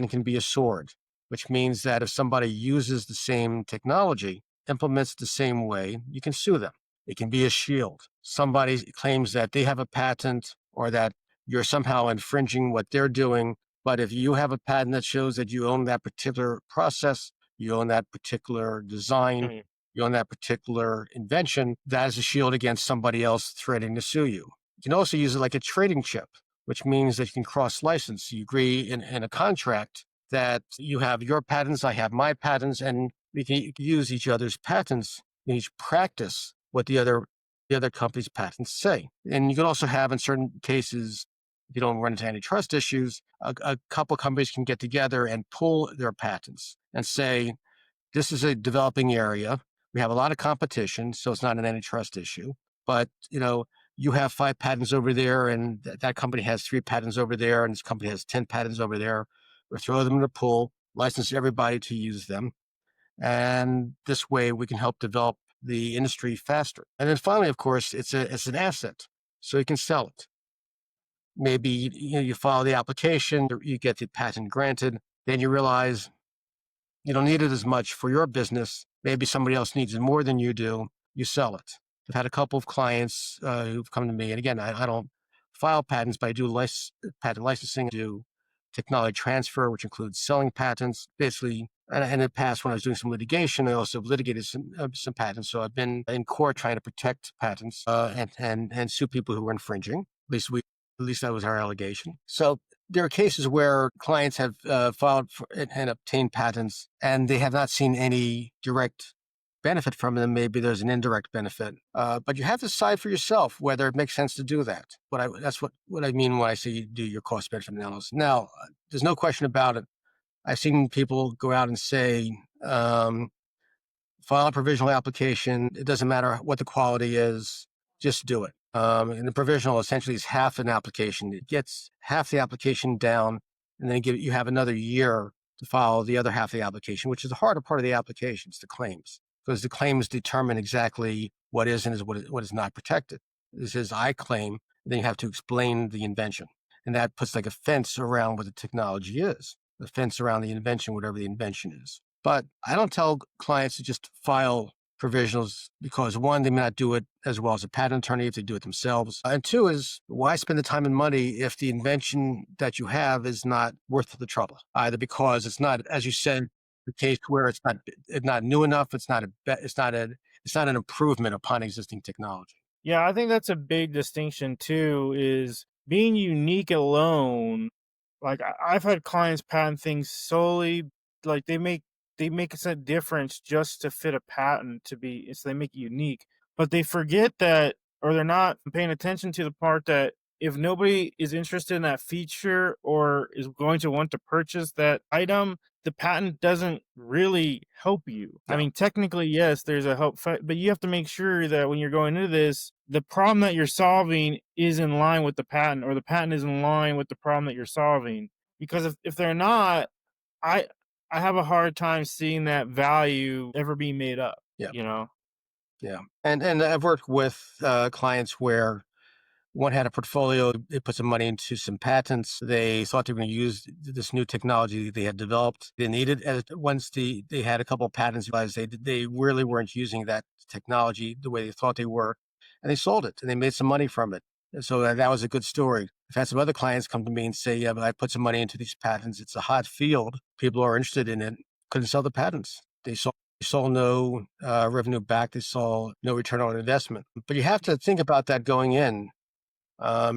can be a sword, which means that if somebody uses the same technology, implements the same way, you can sue them. It can be a shield. Somebody claims that they have a patent or that you're somehow infringing what they're doing, But if you have a patent that shows that you own that particular process, you own that particular design, Mhm. you own that particular invention, that is a shield against somebody else threatening to sue you. You can also use it like a trading chip, which means that you can cross license. You agree in a contract that you have your patents, I have my patents, and we can use each other's patents and each practice what the other company's patents say. And you can also have, in certain cases, if you don't run into antitrust issues, a couple companies can get together and pull their patents and say, this is a developing area. We have a lot of competition, so it's not an antitrust issue. But, you have 5 patents over there, and that company has 3 patents over there, and this company has 10 patents over there. We throw them in a pool, license everybody to use them. And this way we can help develop the industry faster. And then finally, of course, it's an asset, so you can sell it. Maybe you file the application, you get the patent granted, then you realize you don't need it as much for your business. Maybe somebody else needs it more than you do. You sell it. I've had a couple of clients who've come to me, and again, I don't file patents, but I do patent licensing, do technology transfer, which includes selling patents. Basically, and in the past, when I was doing some litigation, I also litigated some patents. So I've been in court trying to protect patents and sue people who were infringing. At least that was our allegation. So there are cases where clients have filed for and obtained patents, and they have not seen any direct benefit from them. Maybe there's an indirect benefit, but you have to decide for yourself whether it makes sense to do that. That's what I mean when I say you do your cost benefit analysis. Now, there's no question about it. I've seen people go out and say, file a provisional application. It doesn't matter what the quality is, just do it. And the provisional essentially is half an application. It gets half the application down, and then you have another year to file the other half of the application, which is the harder part of the application. It's the claims, because the claims determine exactly what is and what is not protected. This is I claim, then you have to explain the invention, and that puts like a fence around what the technology is, the fence around the invention, whatever the invention is. But I don't tell clients to just file provisionals because, one, they may not do it as well as a patent attorney if they do it themselves. And two is, why spend the time and money if the invention that you have is not worth the trouble? Either because it's not, as you said, the case where it's not new enough, it's not an improvement upon existing technology. Yeah, I think that's a big distinction too, is being unique alone. Like I've had clients patent things solely, like they make a difference just to fit a patent to be, so they make it unique. But they forget that, or they're not paying attention to the part that if nobody is interested in that feature or is going to want to purchase that item, the patent doesn't really help you. I No. mean, technically, yes, there's a help, but you have to make sure that when you're going into this, the problem that you're solving is in line with the patent, or the patent is in line with the problem that you're solving. Because if they're not, I I have a hard time seeing that value ever being made up. Yeah. You know? Yeah. And I've worked with clients where one had a portfolio. They put some money into some patents. They thought they were going to use this new technology they had developed. They needed, once they had a couple of patents, realized they really weren't using that technology the way they thought they were, and they sold it and they made some money from it. And so that was a good story. I've had some other clients come to me and say, "Yeah, but I put some money into these patents. It's a hot field. People are interested in it. Couldn't sell the patents. They saw no revenue back. They saw no return on investment." But you have to think about that going in,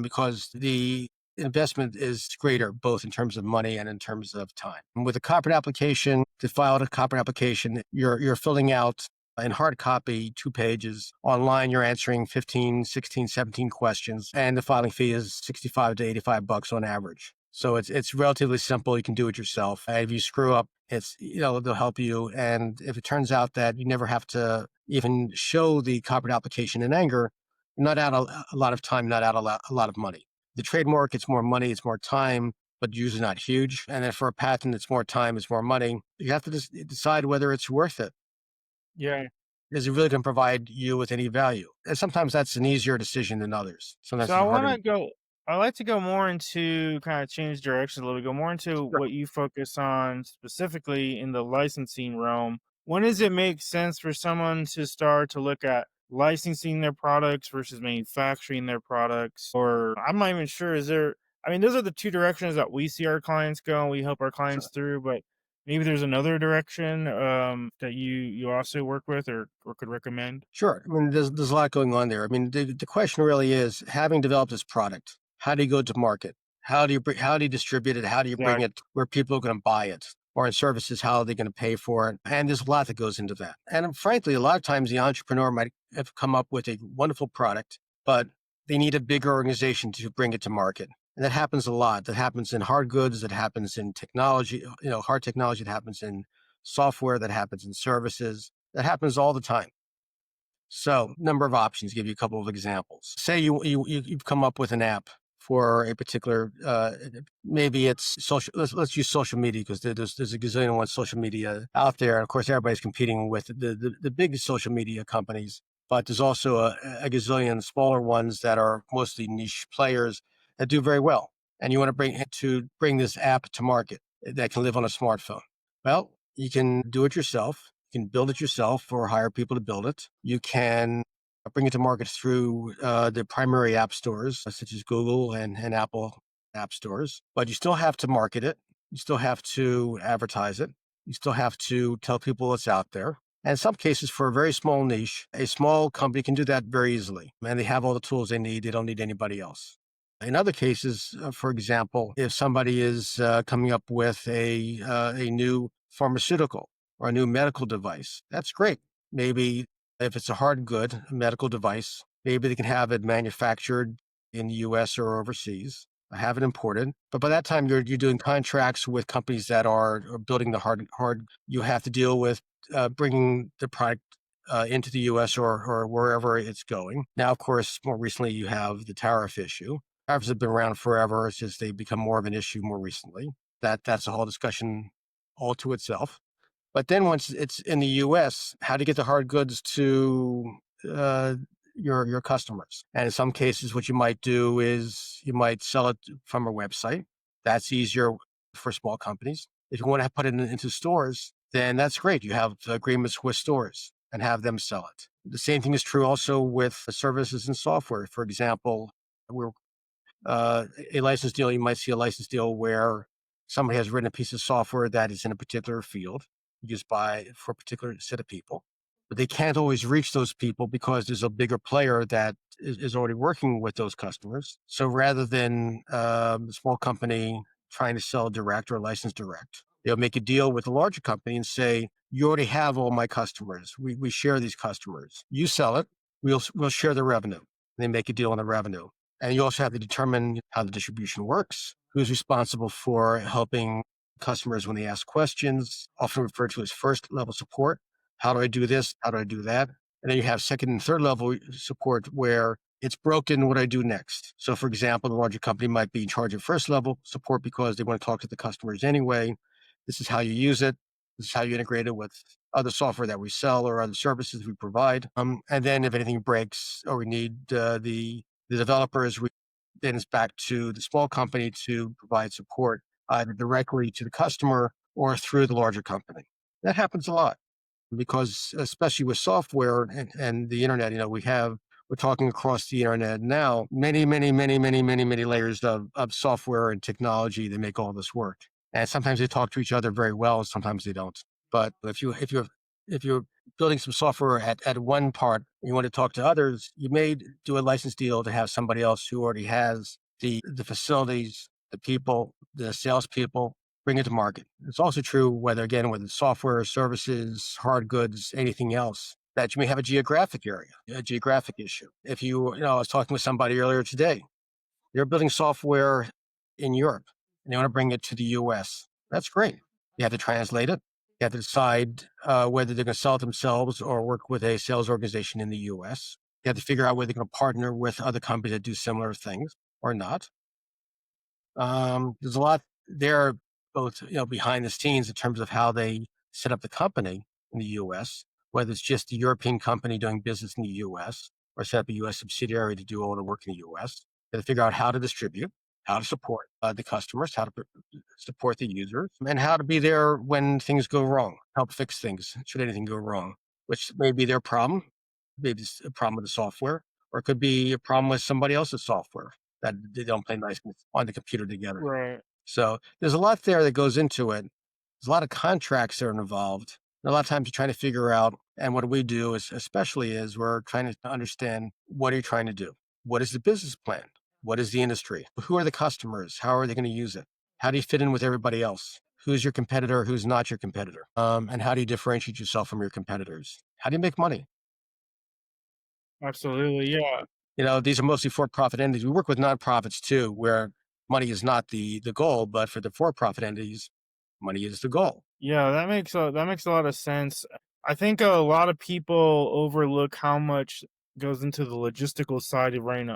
because the investment is greater, both in terms of money and in terms of time. And with a copyright application, to file a copyright application, you're filling out in hard copy 2 pages. Online, you're answering 15, 16, 17 questions, and the filing fee is $65 to $85 on average. So it's relatively simple. You can do it yourself. And if you screw up, they'll help you. And if it turns out that you never have to even show the copyright application in anger, not out a lot of time, not out a lot of money. The trademark, it's more money, it's more time, but usually not huge. And then for a patent, it's more time, it's more money. You have to just decide whether it's worth it. Yeah. Is it really going to provide you with any value? And sometimes that's an easier decision than others. Sometimes So it's I harder. want to go. I like to go more into, kind of change direction a little bit, go more into Sure. what you focus on specifically in the licensing realm. When does it make sense for someone to start to look at licensing their products versus manufacturing their products? Or I'm not even sure, is there I mean, those are the two directions that we see our clients go, and we help our clients Sure. through. But maybe there's another direction that you also work with or could recommend. Sure. I mean, there's a lot going on there. I mean, the question really is, having developed this product, how do you go to market? How do you distribute it? How do you bring Exactly. it where people are going to buy it? Or in services, how are they going to pay for it? And there's a lot that goes into that. And frankly, a lot of times the entrepreneur might have come up with a wonderful product, but they need a bigger organization to bring it to market. And that happens a lot. That happens in hard goods, that happens in technology, hard technology, that happens in software, that happens in services, that happens all the time. So, number of options. Give you a couple of examples. Say you've come up with an app for a particular, maybe it's social. Let's use social media, because there's a gazillion one social media out there. And of course, everybody's competing with the big social media companies. But there's also a gazillion smaller ones that are mostly niche players that do very well. And you want to bring this app to market that can live on a smartphone. Well, you can do it yourself. You can build it yourself or hire people to build it. You can bring it to market through the primary app stores, such as Google and Apple app stores. But you still have to market it. You still have to advertise it. You still have to tell people it's out there. And in some cases, for a very small niche, a small company can do that very easily. And they have all the tools they need. They don't need anybody else. In other cases, for example, if somebody is coming up with a new pharmaceutical or a new medical device, that's great. Maybe if it's a hard good, a medical device, maybe they can have it manufactured in the US or overseas, have it imported. But by that time, you're doing contracts with companies that are building the hard. You have to deal with bringing the product into the US or wherever it's going. Now, of course, more recently, you have the tariff issue. Tariffs have been around forever. It's just they've become more of an issue more recently. That's a whole discussion all to itself. But then once it's in the U.S., how do you get the hard goods to uh, your customers? And in some cases, what you might do is you might sell it from a website. That's easier for small companies. If you want to put it into stores, then that's great. You have agreements with stores and have them sell it. The same thing is true also with services and software. For example, we're a license deal, you might see a license deal where somebody has written a piece of software that is in a particular field used for a particular set of people, but they can't always reach those people because there's a bigger player that is already working with those customers. So rather than a small company trying to sell direct or license direct, they'll make a deal with a larger company and say, you already have all my customers. We share these customers. You sell it, we'll share the revenue. They make a deal on the revenue. And you also have to determine how the distribution works, who's responsible for helping customers when they ask questions, often referred to as first level support. How do I do this? How do I do that? And then you have second and third level support where it's broken. What do I do next? So, for example, the larger company might be in charge of first level support because they want to talk to the customers anyway. This is how you use it. This is how you integrate it with other software that we sell or other services we provide. And then if anything breaks or we need the developers, then it's back to the small company to provide support either directly to the customer or through the larger company. That happens a lot because, especially with software and the internet, we're talking across the internet now, many layers of software and technology that make all this work. And sometimes they talk to each other very well, sometimes they don't. But if you're building some software at one part, you want to talk to others, you may do a license deal to have somebody else who already has the facilities, the people, the salespeople, bring it to market. It's also true whether it's software, services, hard goods, anything else, that you may have a geographic area, a geographic issue. If I was talking with somebody earlier today, they're building software in Europe and they want to bring it to the US. That's great. You have to translate it. You have to decide whether they're going to sell it themselves or work with a sales organization in the US. You have to figure out whether they're going to partner with other companies that do similar things or not. There's a lot there, both behind the scenes in terms of how they set up the company in the U.S., whether it's just the European company doing business in the U.S. or set up a U.S. subsidiary to do all the work in the U.S. They have to figure out how to distribute, how to support the customers, how to support the users, and how to be there when things go wrong, help fix things should anything go wrong, which may be their problem. Maybe it's a problem with the software, or it could be a problem with somebody else's software. that they don't play nice on the computer together. Right. So there's a lot there that goes into it. There's a lot of contracts that are involved. And a lot of times you're trying to figure out, and what we do is, especially, is we're trying to understand, what are you trying to do? What is the business plan? What is the industry? Who are the customers? How are they going to use it? How do you fit in with everybody else? Who's your competitor? Who's not your competitor? And how do you differentiate yourself from your competitors? How do you make money? Absolutely. Yeah. These are mostly for-profit entities. We work with nonprofits too, where money is not the goal, but for the for-profit entities, money is the goal. Yeah, that makes a lot of sense. I think a lot of people overlook how much goes into the logistical side of running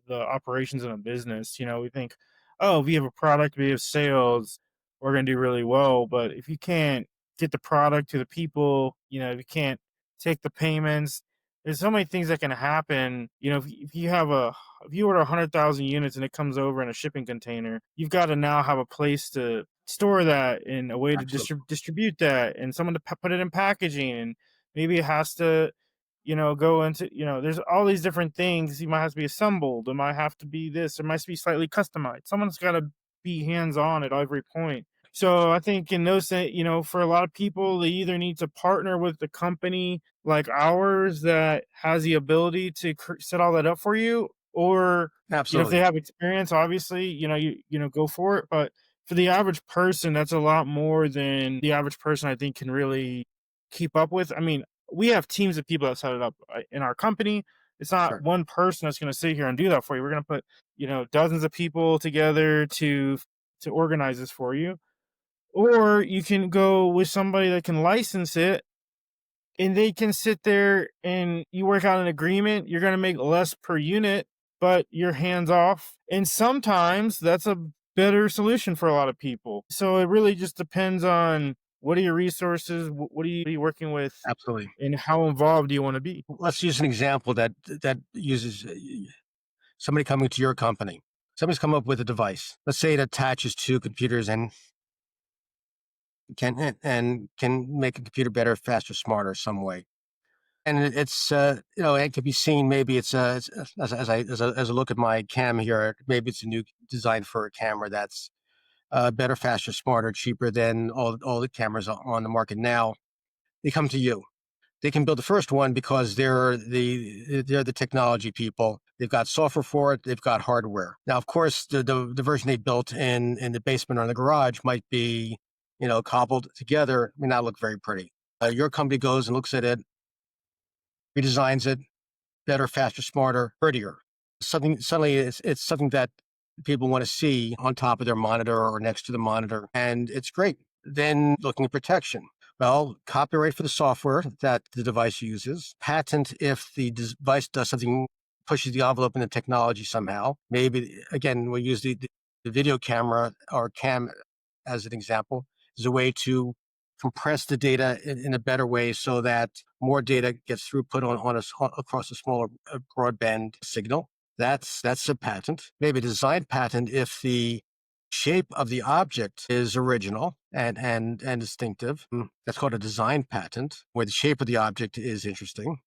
the operations in a business. We think, oh, if we have a product, we have sales, we're going to do really well. But if you can't get the product to the people, if you can't take the payments, there's so many things that can happen. If you have if you order 100,000 units and it comes over in a shipping container, you've got to now have a place to store that, in a way to Absolutely. distribute that, and someone to put it in packaging, and maybe it has to go into, there's all these different things. You might have to be assembled, it might have to be this, it might be slightly customized. Someone's got to be hands on at every point. So I think in those for a lot of people, they either need to partner with the company like ours that has the ability to set all that up for you, or if they Absolutely. have experience, obviously, go for it. But for the average person, that's a lot more than the average person, I think, can really keep up with. I mean, we have teams of people that set it up in our company. It's not Sure. one person that's going to sit here and do that for you. We're going to put, dozens of people together to organize this for you. Or you can go with somebody that can license it, and they can sit there and you work out an agreement. You're going to make less per unit, but you're hands off. And sometimes that's a better solution for a lot of people. So it really just depends on, what are your resources? What are you working with? Absolutely. And how involved do you want to be? Let's use an example that uses somebody coming to your company. Somebody's come up with a device. Let's say it attaches two computers and can make a computer better, faster, smarter some way. And it could be seen. Maybe as I look at my cam here, maybe it's a new design for a camera that's better, faster, smarter, cheaper than all the cameras on the market now. They come to you. They can build the first one because they're the technology people. They've got software for it. They've got hardware. Now, of course, the version they built in the basement or in the garage might be, cobbled together. May not look very pretty. Your company goes and looks at it, redesigns it, better, faster, smarter, prettier. Something suddenly it's something that people want to see on top of their monitor or next to the monitor, and it's great. Then looking at protection. Well, copyright for the software that the device uses, patent if the device does something, pushes the envelope in the technology somehow. Maybe, again, we'll use the video camera or cam as an example, is a way to compress the data in a better way so that more data gets throughput across a smaller broadband signal. That's a patent. Maybe a design patent if the shape of the object is original and distinctive. That's called a design patent, where the shape of the object is interesting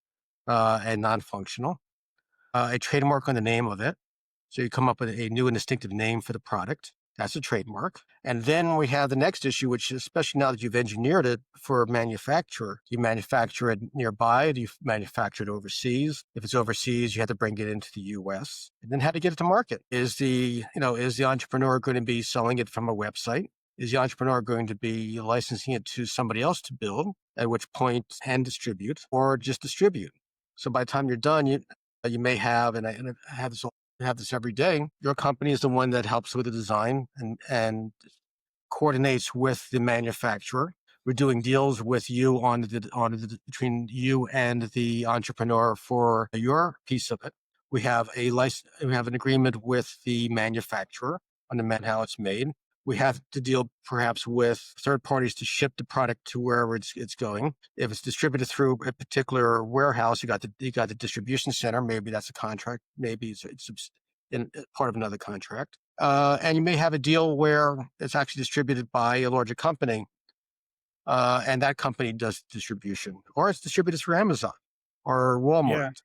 and non-functional. A trademark on the name of it. So you come up with a new and distinctive name for the product. That's a trademark. And then we have the next issue, which is, especially now that you've engineered it for manufacture, do you manufacture it nearby? Do you manufacture it overseas? If it's overseas, you have to bring it into the US. And then how to get it to market. Is the entrepreneur going to be selling it from a website? Is the entrepreneur going to be licensing it to somebody else to build, at which point and distribute, or just distribute? So by the time you're done, you may have, and I have this every day. Your company is the one that helps with the design and coordinates with the manufacturer. We're doing deals with you between you and the entrepreneur for your piece of it. We have we have an agreement with the manufacturer on how it's made. We have to deal perhaps with third parties to ship the product to wherever it's going. If it's distributed through a particular warehouse, you got the distribution center. Maybe that's a contract. Maybe it's in part of another contract. And you may have a deal where it's actually distributed by a larger company, and that company does distribution, or it's distributed through Amazon or Yeah. Walmart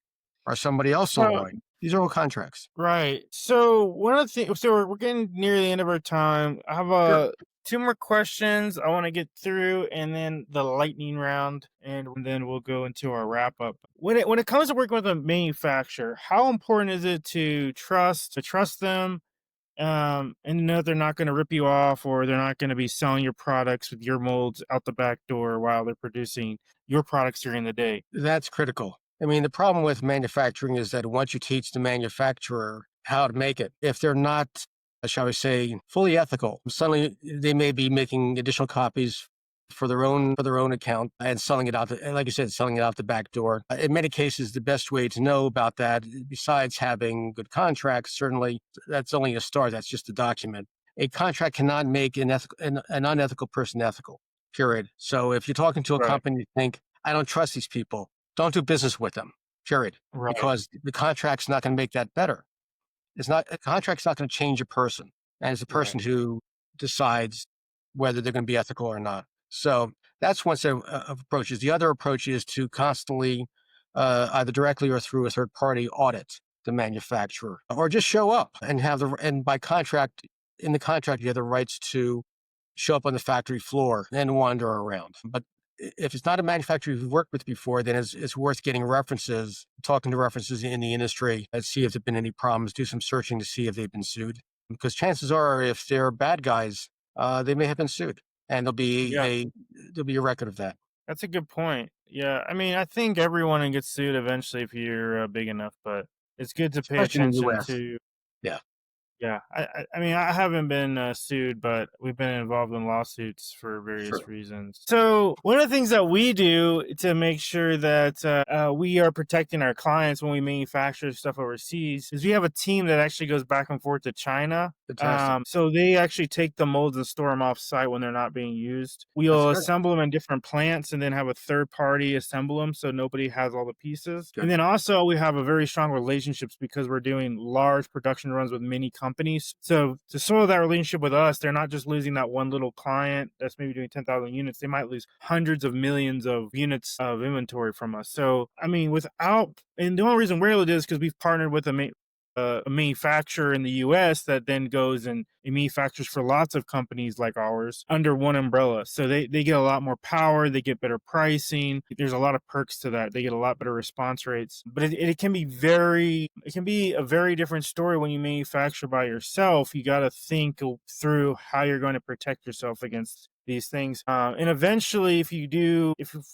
or somebody else So online. These are all contracts. Right. So one of the things, so we're getting near the end of our time. I have Sure. two more questions I want to get through, and then the lightning round, and then we'll go into our wrap up. When it comes to working with a manufacturer, how important is it to trust them, and know they're not going to rip you off, or they're not going to be selling your products with your molds out the back door while they're producing your products during the day? That's critical. I mean, the problem with manufacturing is that once you teach the manufacturer how to make it, if they're not, shall we say, fully ethical, suddenly they may be making additional copies for their own account and selling it out. And like you said, selling it out the back door. In many cases, the best way to know about that, besides having good contracts, certainly that's only a start. That's just a document. A contract cannot make an unethical person ethical. Period. So if you're talking to a Right. company, you think, I don't trust these people, don't do business with them, period. Right. Because the contract's not going to make that better. A contract's not going to change a person. And it's the Right. person who decides whether they're going to be ethical or not. So that's one set of approaches. The other approach is to constantly, either directly or through a third party, audit the manufacturer, or just show up and and by contract, in the contract, you have the rights to show up on the factory floor and wander around. But if it's not a manufacturer you've worked with before, then it's worth getting references, talking to references in the industry, and see if there've been any problems. Do some searching to see if they've been sued, because chances are, if they're bad guys, they may have been sued, and Yeah. there'll be a record of that, That's a good point. Yeah, I mean, I think everyone gets sued eventually if you're big enough, but it's good to pay especially in the attention U.S. to. Yeah, Yeah, I mean, I haven't been sued, but we've been involved in lawsuits for various sure. reasons. So one of the things that we do to make sure that we are protecting our clients when we manufacture stuff overseas is we have a team that actually goes back and forth to China. Fantastic. So they actually take the molds and store them off site when they're not being used. That's We'll good. assemble them in different plants and then have a third party assemble them so nobody has all the pieces. And Good. then also we have a very strong relationships because we're doing large production runs with many companies. So to soil that relationship with us, they're not just losing that one little client that's maybe doing 10,000 units. They might lose hundreds of millions of units of inventory from us. So, I mean, and the only reason we're able to do this is because we've partnered with a manufacturer in the US that then goes and it manufactures for lots of companies like ours under one umbrella. So they get a lot more power, they get better pricing. There's a lot of perks to that. They get a lot better response rates. But it can be a very different story when you manufacture by yourself. You got to think through how you're going to protect yourself against these things. And eventually, if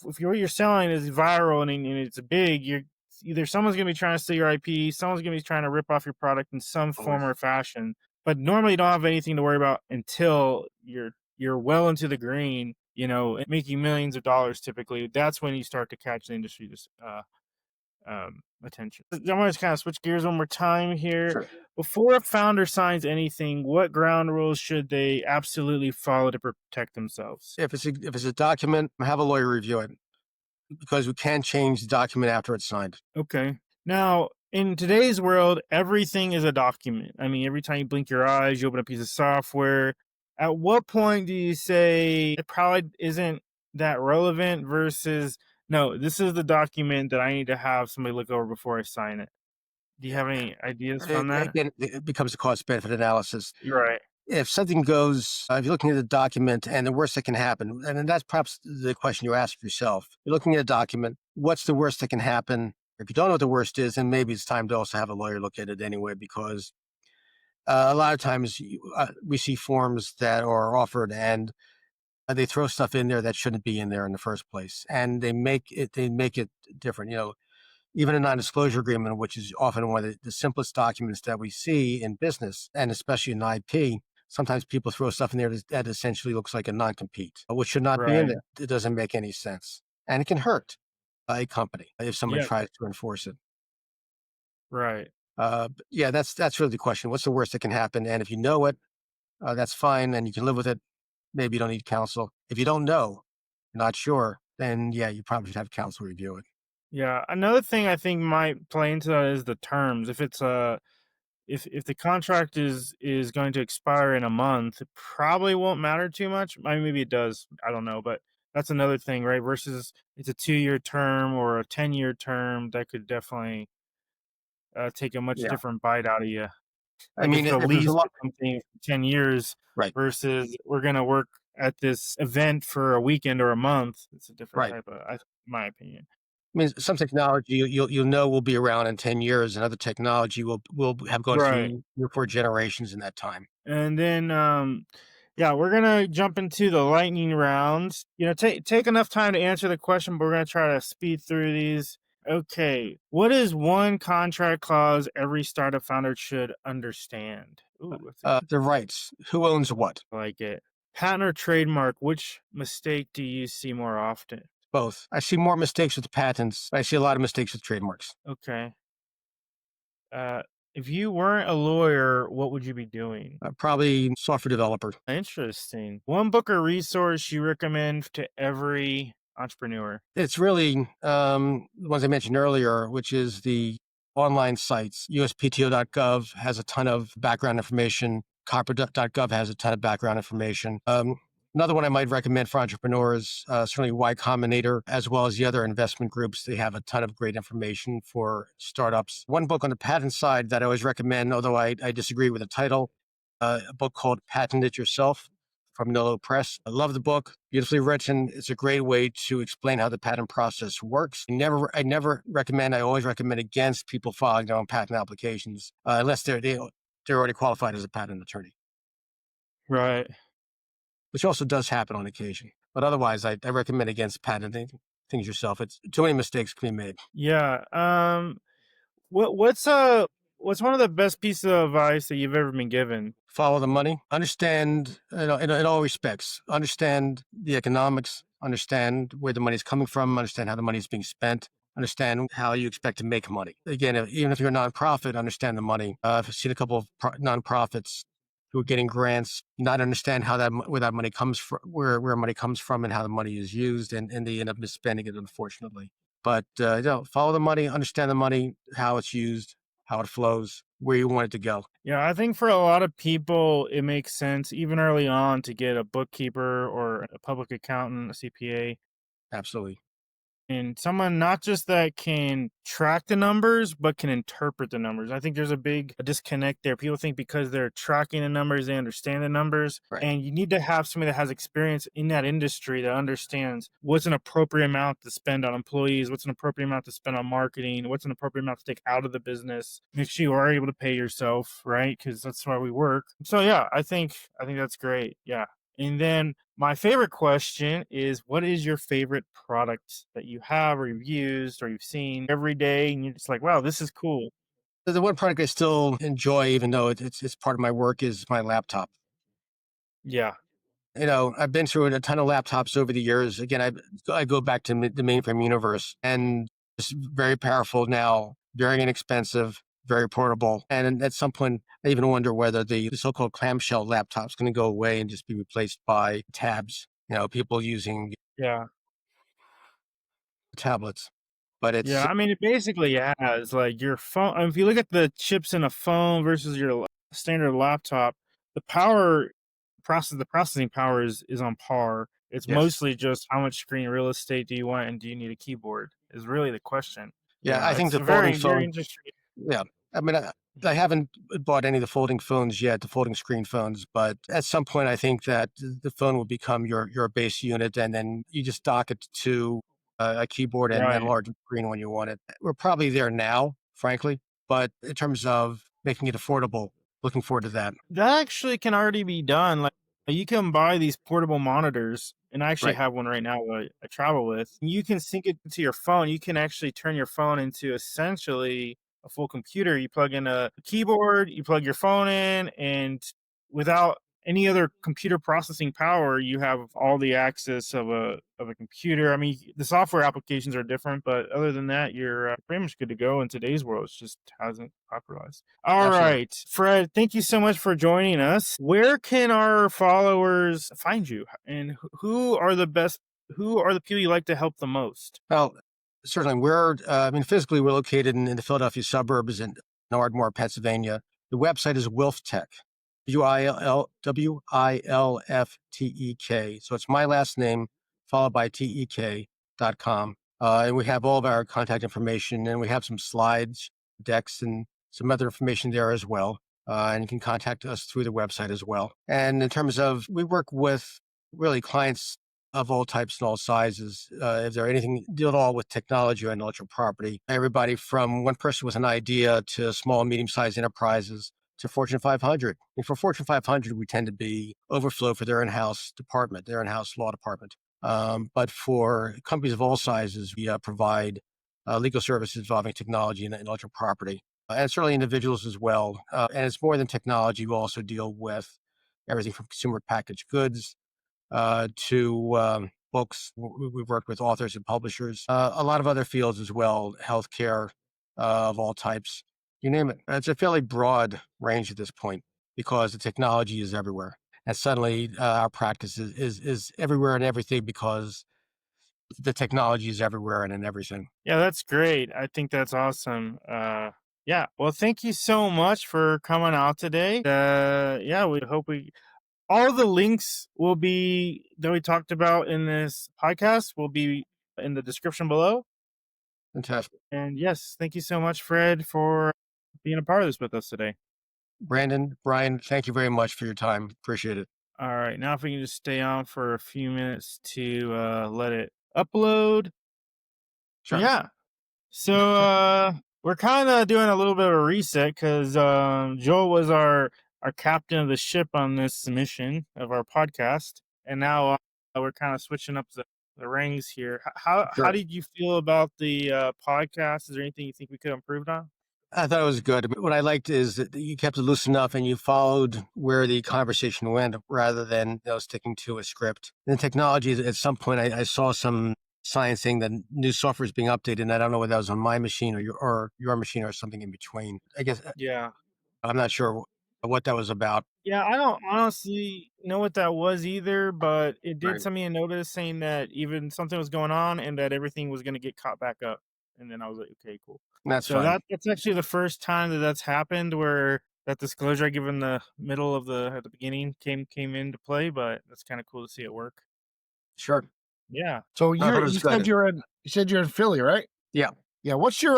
what you're selling is viral and it's big, you're either someone's going to be trying to steal your IP, someone's going to be trying to rip off your product in some form Always. or fashion. But normally, you don't have anything to worry about until you're well into the green. Making millions of dollars. Typically, that's when you start to catch the industry's attention. I'm going to kind of switch gears one more time here. Sure. Before a founder signs anything, what ground rules should they absolutely follow to protect themselves? If it's a document, have a lawyer review it, because we can change the document after it's signed. Okay. Now, in today's world, everything is a document. I mean, every time you blink your eyes, you open a piece of software. At what point do you say it probably isn't that relevant versus no, this is the document that I need to have somebody look over before I sign it? Do you have any ideas on that? Again, it becomes a cost benefit analysis. You're right. If something goes, if you're looking at a document and the worst that can happen, and then that's perhaps the question you ask yourself. You're looking at a document, what's the worst that can happen? If you don't know what the worst is, then maybe it's time to also have a lawyer look at it anyway, because a lot of times we see forms that are offered, and they throw stuff in there that shouldn't be in there in the first place, and they make it different. Even a non-disclosure agreement, which is often one of the simplest documents that we see in business, and especially in IP, sometimes people throw stuff in there that essentially looks like a non-compete, which should not be in Right. there. It doesn't make any sense. And it can hurt a company if someone Yeah. tries to enforce it. Right. But yeah, that's really the question. What's the worst that can happen? And if you know it, that's fine, and you can live with it. Maybe you don't need counsel. If you don't know, you're not sure, then yeah, you probably should have counsel review it. Yeah. Another thing I think might play into that is the terms. If it's if the contract is going to expire in a month, it probably won't matter too much. I mean, maybe it does. I don't know, but that's another thing, right? Versus it's a 2-year term or a 10-year term that could definitely take a much Yeah. different bite out of you. I Like if mean, the if there's a lease lot, is something for 10 years right, versus we're gonna work at this event for a weekend or a month, it's a different right. type of, my opinion. I mean, some technology you'll know will be around in 10 years, and other technology will have gone Right. through 4 generations in that time. And then, yeah, we're gonna jump into the lightning rounds. Take enough time to answer the question, but we're gonna try to speed through these. Okay, what is one contract clause every startup founder should understand? Ooh, that's a The rights, who owns what? I like it. Patent or trademark, which mistake do you see more often? Both. I see more mistakes with patents. I see a lot of mistakes with trademarks. Okay. Uh, if you weren't a lawyer, what would you be doing? Probably software developer. Interesting. One book or resource you recommend to every entrepreneur? It's really the ones I mentioned earlier, which is the online sites. USPTO.gov has a ton of background information. Copper.gov has a ton of background information. Another one I might recommend for entrepreneurs, certainly Y Combinator, as well as the other investment groups. They have a ton of great information for startups. One book on the patent side that I always recommend, although I disagree with the title, a book called Patent It Yourself from Nolo Press. I love the book, beautifully written. It's a great way to explain how the patent process works. I never recommend, I always recommend against people filing their own patent applications, unless they're already qualified as a patent attorney, Right. which also does happen on occasion. But otherwise, I recommend against patenting things yourself. It's too many mistakes can be made. Yeah. What's one of the best pieces of advice that you've ever been given? Follow the money. Understand, in all respects. Understand the economics. Understand where the money's coming from. Understand how the money is being spent. Understand how you expect to make money. Again, even if you're a nonprofit, understand the money. I've seen a couple of nonprofits who are getting grants, not understand how where that money comes from, where money comes from, and how the money is used, and they end up misspending it, unfortunately. But follow the money, understand the money, how it's used, how it flows, where you want it to go. Yeah, I think for a lot of people, it makes sense even early on to get a bookkeeper or a public accountant, a CPA, Absolutely. and someone not just that can track the numbers, but can interpret the numbers. I think there's a big disconnect there. People think because they're tracking the numbers, they understand the numbers. Right. And you need to have somebody that has experience in that industry that understands what's an appropriate amount to spend on employees, what's an appropriate amount to spend on marketing, what's an appropriate amount to take out of the business. Make sure you are able to pay yourself, right? Because that's why we work. So yeah, I think that's great. Yeah. And then my favorite question is, what is your favorite product that you have or you've used or you've seen every day? And you're just like, wow, this is cool. The one product I still enjoy, even though it's part of my work, is my laptop. Yeah. I've been through a ton of laptops over the years. Again, I go back to the mainframe universe, and it's very powerful now, very inexpensive, very portable. And at some point, I even wonder whether the so-called clamshell laptop is going to go away and just be replaced by tabs. People using Yeah. tablets. But it's Yeah. I mean, it basically has like your phone. If you look at the chips in a phone versus your standard laptop, the processing power is on par. It's yes, mostly just how much screen real estate do you want and do you need a keyboard is really the question. yeah. I think It's the folding very, very phone. interesting. Yeah. I mean, I haven't bought any of the folding phones yet, the folding screen phones, but at some point, I think that the phone will become your base unit, and then you just dock it to a keyboard and a Right. large screen when you want it. We're probably there now, frankly, but in terms of making it affordable, looking forward to that. That actually can already be done. Like you can buy these portable monitors, and I actually Right. have one right now that I travel with. You can sync it to your phone. You can actually turn your phone into essentially a full computer. You plug in a keyboard, you plug your phone in, and without any other computer processing power, you have all the access of a computer. I mean, the software applications are different, but other than that, you're pretty much good to go in today's world. It just hasn't popularized. All Absolutely. right, Fred, thank you so much for joining us. Where can our followers find you? And who are the people you like to help the most? Well, certainly physically we're located in the Philadelphia suburbs in Ardmore, Pennsylvania. The website is Wilf Tech, WILFTEK. So it's my last name followed by TEK.com. And we have all of our contact information, and we have some slides decks and some other information there as well. And you can contact us through the website as well. And in terms of, we work with really clients of all types and all sizes. If they're anything deal at all with technology or intellectual property, everybody from one person with an idea to small and medium-sized enterprises to Fortune 500. And for Fortune 500, we tend to be overflow for their in-house department, their in-house law department. But for companies of all sizes, we provide legal services involving technology and intellectual property, and certainly individuals as well. And it's more than technology. We also deal with everything from consumer packaged goods to books. We've worked with authors and publishers, a lot of other fields as well, healthcare of all types, you name it. It's a fairly broad range at this point because the technology is everywhere. And suddenly our practice is everywhere and everything because the technology is everywhere and in everything. Yeah, that's great. I think that's awesome. Yeah. Well, thank you so much for coming out today. Yeah, we hope all the links will be that we talked about in this podcast will be in the description below. Fantastic. And yes, thank you so much, Fred, for being a part of this with us today. Brandon, Brian, thank you very much for your time. Appreciate it. All right. Now, if we can just stay on for a few minutes to let it upload. Sure. Yeah. So we're kind of doing a little bit of a reset because Joel was our captain of the ship on this mission of our podcast, and now we're kind of switching up the rings here. How did you feel about the podcast? Is there anything you think we could have improved on? I thought it was good. What I liked is that you kept it loose enough and you followed where the conversation went rather than sticking to a script. And technology, at some point, I saw some signs saying that new software is being updated, and I don't know whether that was on my machine or your machine or something in between. I guess Yeah. I'm not sure what that was about. Yeah, I don't honestly know what that was either, but it did Right. send me a notice saying that even something was going on and that everything was going to get caught back up. And then I was like, okay, cool. That's So fine. that's actually the first time that that's happened where that disclosure I give in the middle of at the beginning came into play, but that's kind of cool to see it work. Sure. Yeah. So I thought it was you said good. you said you're in Philly, right? Yeah. Yeah. What's your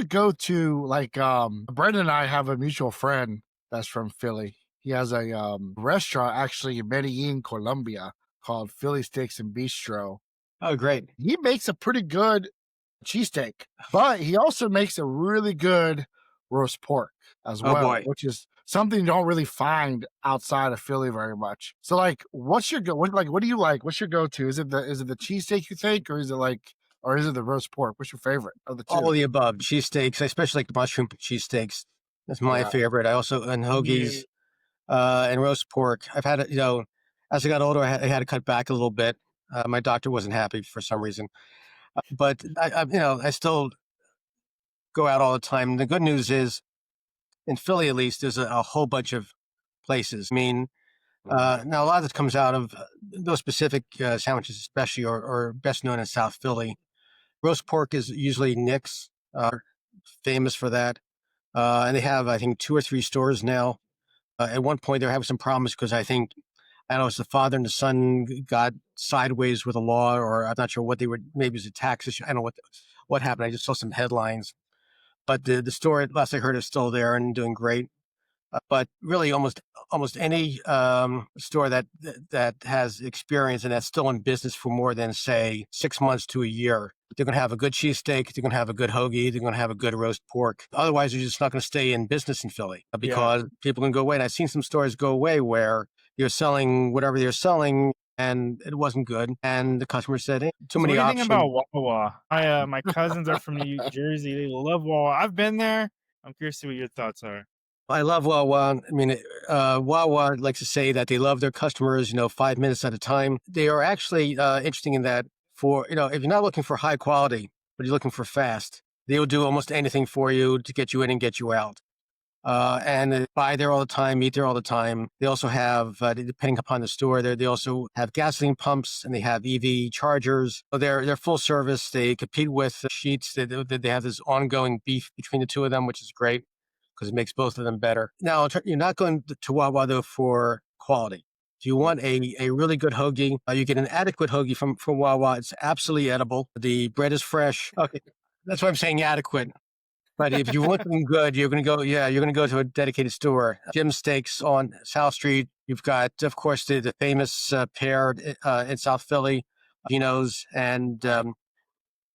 go-to, like, Brendan and I have a mutual friend that's from Philly. He has a restaurant actually in Medellin, Colombia, called Philly Steaks and Bistro. Oh, great. He makes a pretty good cheesesteak, but he also makes a really good roast pork as Oh, well, boy. which is something you don't really find outside of Philly very much. So, like, what do you like? What's your go-to? Is it the cheesesteak you think, or is it the roast pork? What's your favorite of the two? All of the above. Cheesesteaks, I especially like the mushroom cheesesteaks. That's my Yeah. favorite. I also, and hoagies and roast pork. I've had it, as I got older, I had to cut back a little bit. My doctor wasn't happy for some reason. But I still go out all the time. The good news is, in Philly at least, there's a whole bunch of places. I mean, now a lot of this comes out of those specific sandwiches, especially or best known as South Philly. Roast pork is usually Nick's, famous for that, and they have I think 2 or 3 stores now. At one point, they were having some problems because I don't know, it's the father and the son got sideways with a law, or I'm not sure what they were. Maybe it was a tax issue. I don't know what happened. I just saw some headlines, but the store, last I heard, is still there and doing great. But really, almost any store that has experience and that's still in business for more than say 6 months to a year, they're going to have a good cheesesteak, they're going to have a good hoagie, they're going to have a good roast pork. Otherwise, they're just not going to stay in business in Philly because people can go away. And I've seen some stores go away where you're selling whatever they're selling, and it wasn't good. And the customer said, hey, too many What do you options. think about Wawa? My cousins are from New Jersey. They love Wawa. I've been there. I'm curious to see what your thoughts are. I love Wawa. I mean, Wawa likes to say that they love their customers, 5 minutes at a time. They are actually interesting in that for, if you're not looking for high quality, but you're looking for fast, they will do almost anything for you to get you in and get you out. And they buy there all the time, eat there all the time. They also have, depending upon the store, they also have gasoline pumps and they have EV chargers. So they're full service. They compete with Sheetz. They have this ongoing beef between the two of them, which is great because it makes both of them better. Now, you're not going to Wawa, though, for quality. If you want a really good hoagie, you get an adequate hoagie from Wawa. It's absolutely edible. The bread is fresh. Okay, that's why I'm saying adequate. But if you want something good, you're going to go. Yeah, you're going to go to a dedicated store. Jim's Steaks on South Street. You've got, of course, the famous pair in South Philly, Geno's and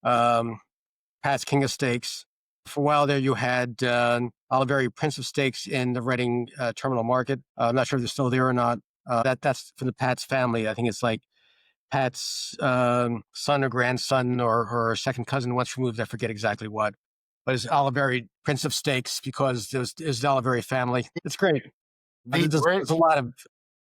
Pat's King of Steaks. For a while there, you had Oliveri Prince of Steaks in the Reading Terminal Market. I'm not sure if they're still there or not. That's from the Pat's family. I think it's like Pat's son or grandson or second cousin once removed. I forget exactly what. But it's Oliveri Prince of Steaks because there's the Oliveri family. It's great. The There's a lot of